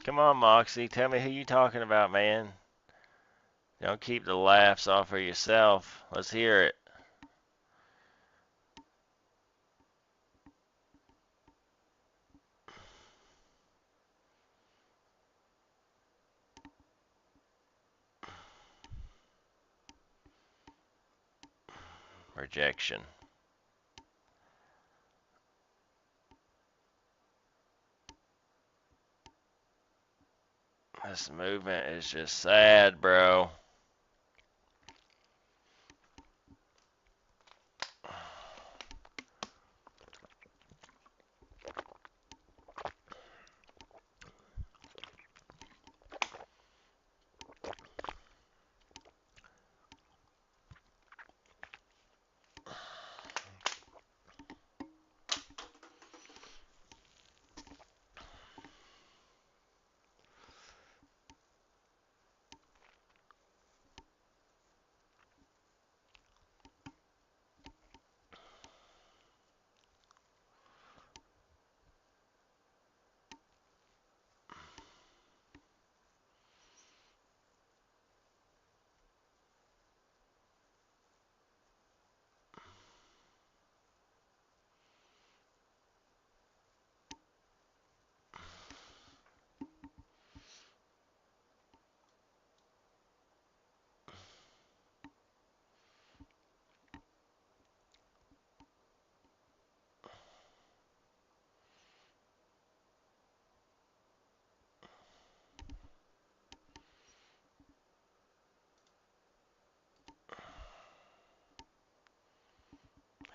Come on, Moxie. Tell me who you talking about, man. Don't keep the laughs off of yourself. Let's hear it. Rejection. This movement is just sad, bro.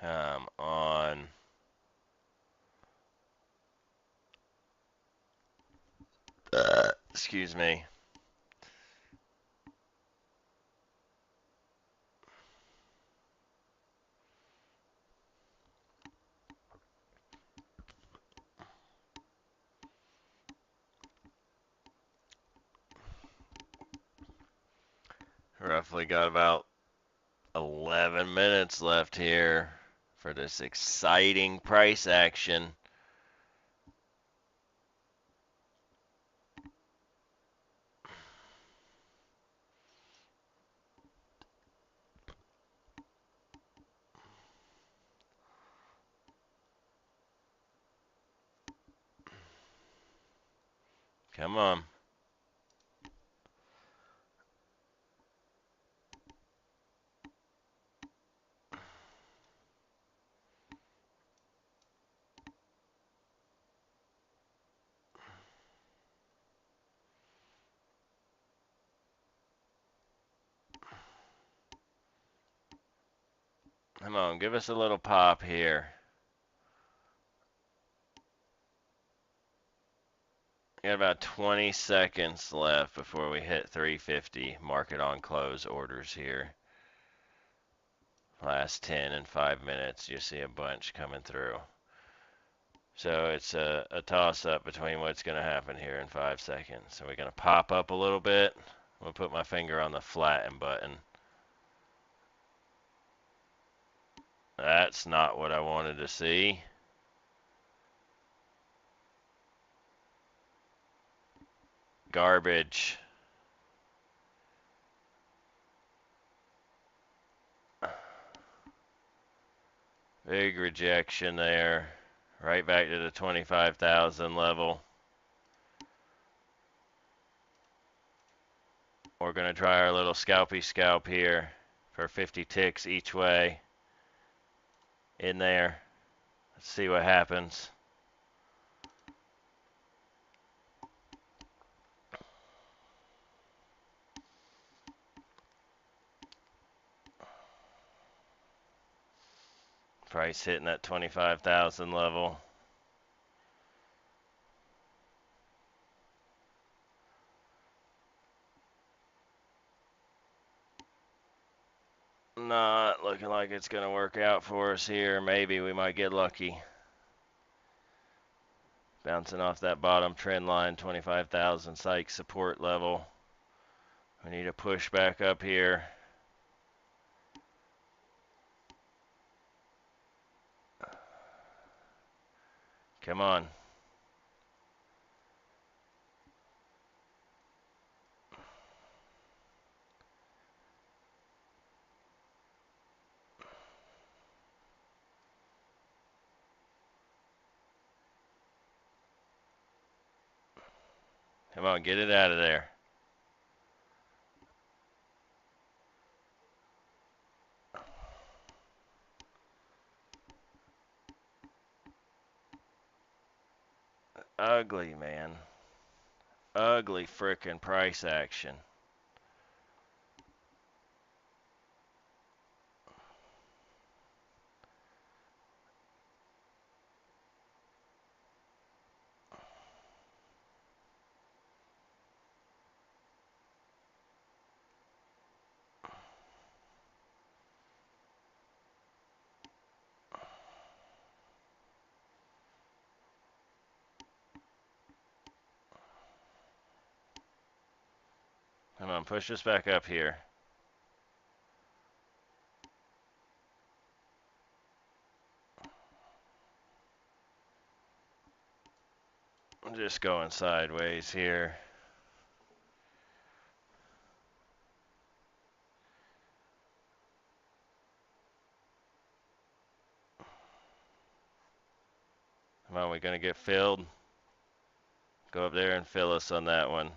Come on. Excuse me. Roughly got about 11 minutes left here for this exciting price action. Come on. Come on, give us a little pop here. We got about 20 seconds left before we hit 350 market on close orders here. Last 10 and 5 minutes, you see a bunch coming through. So it's a toss-up between what's going to happen here in 5 seconds. So we're going to pop up a little bit. I'm going to put my finger on the flatten button. That's not what I wanted to see. Garbage. Big rejection there. Right back to the 25,000 level. We're going to try our little scalpy scalp here for 50 ticks each way. In there. Let's see what happens. Price hitting that 25,000 level. Not looking like it's going to work out for us here. Maybe we might get lucky. Bouncing off that bottom trend line, 25,000 psych support level. We need to push back up here. Come on. Come on, get it out of there. Ugly, man. Ugly frickin' price action. Come on, push this back up here. I'm just going sideways here. Come on, we gonna get filled? Go up there and fill us on that one.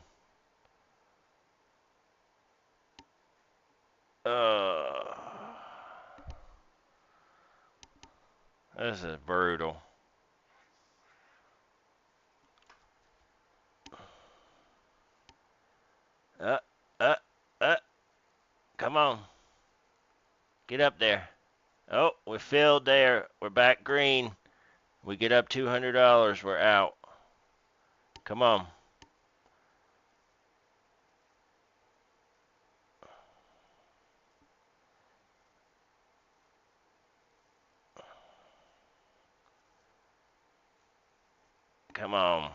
This is brutal. Uh, uh, come on. Get up there. Oh, we filled there. We're back green. We get up $200. We're out. Come on. Come on.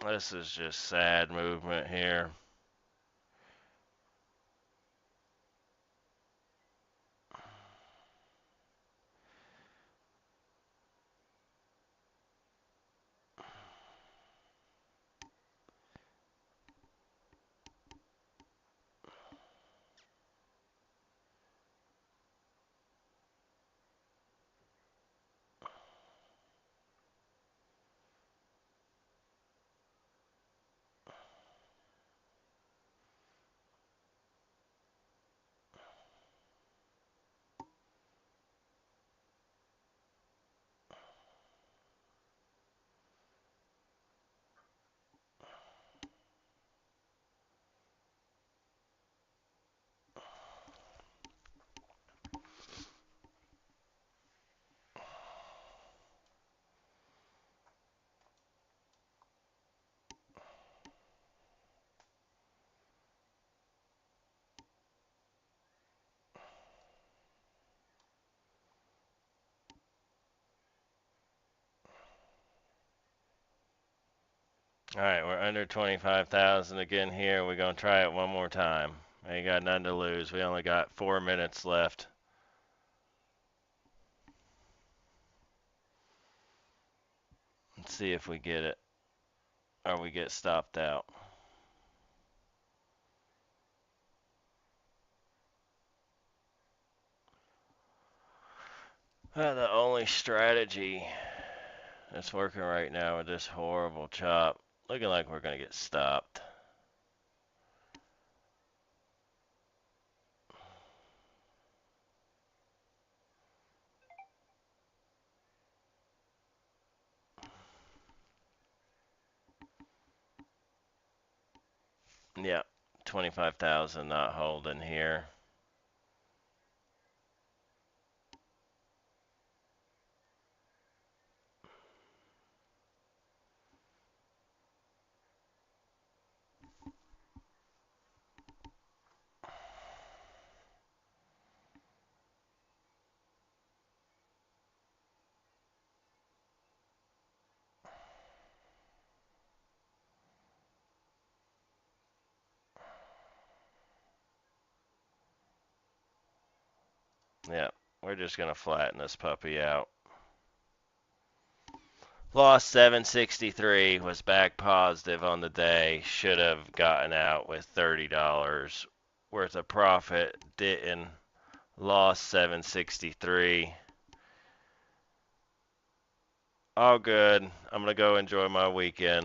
This is just sad movement here. All right, we're under 25,000 again here. We're going to try it one more time. Ain't got nothing to lose. We only got 4 minutes left. Let's see if we get it or we get stopped out. The only strategy that's working right now with this horrible chop, looking like we're going to get stopped. Yeah, 25,000 not holding here. Yep, we're just going to flatten this puppy out. Lost 763, was back positive on the day. Should have gotten out with $30 worth of profit. Didn't. Lost 763. All good. I'm going to go enjoy my weekend.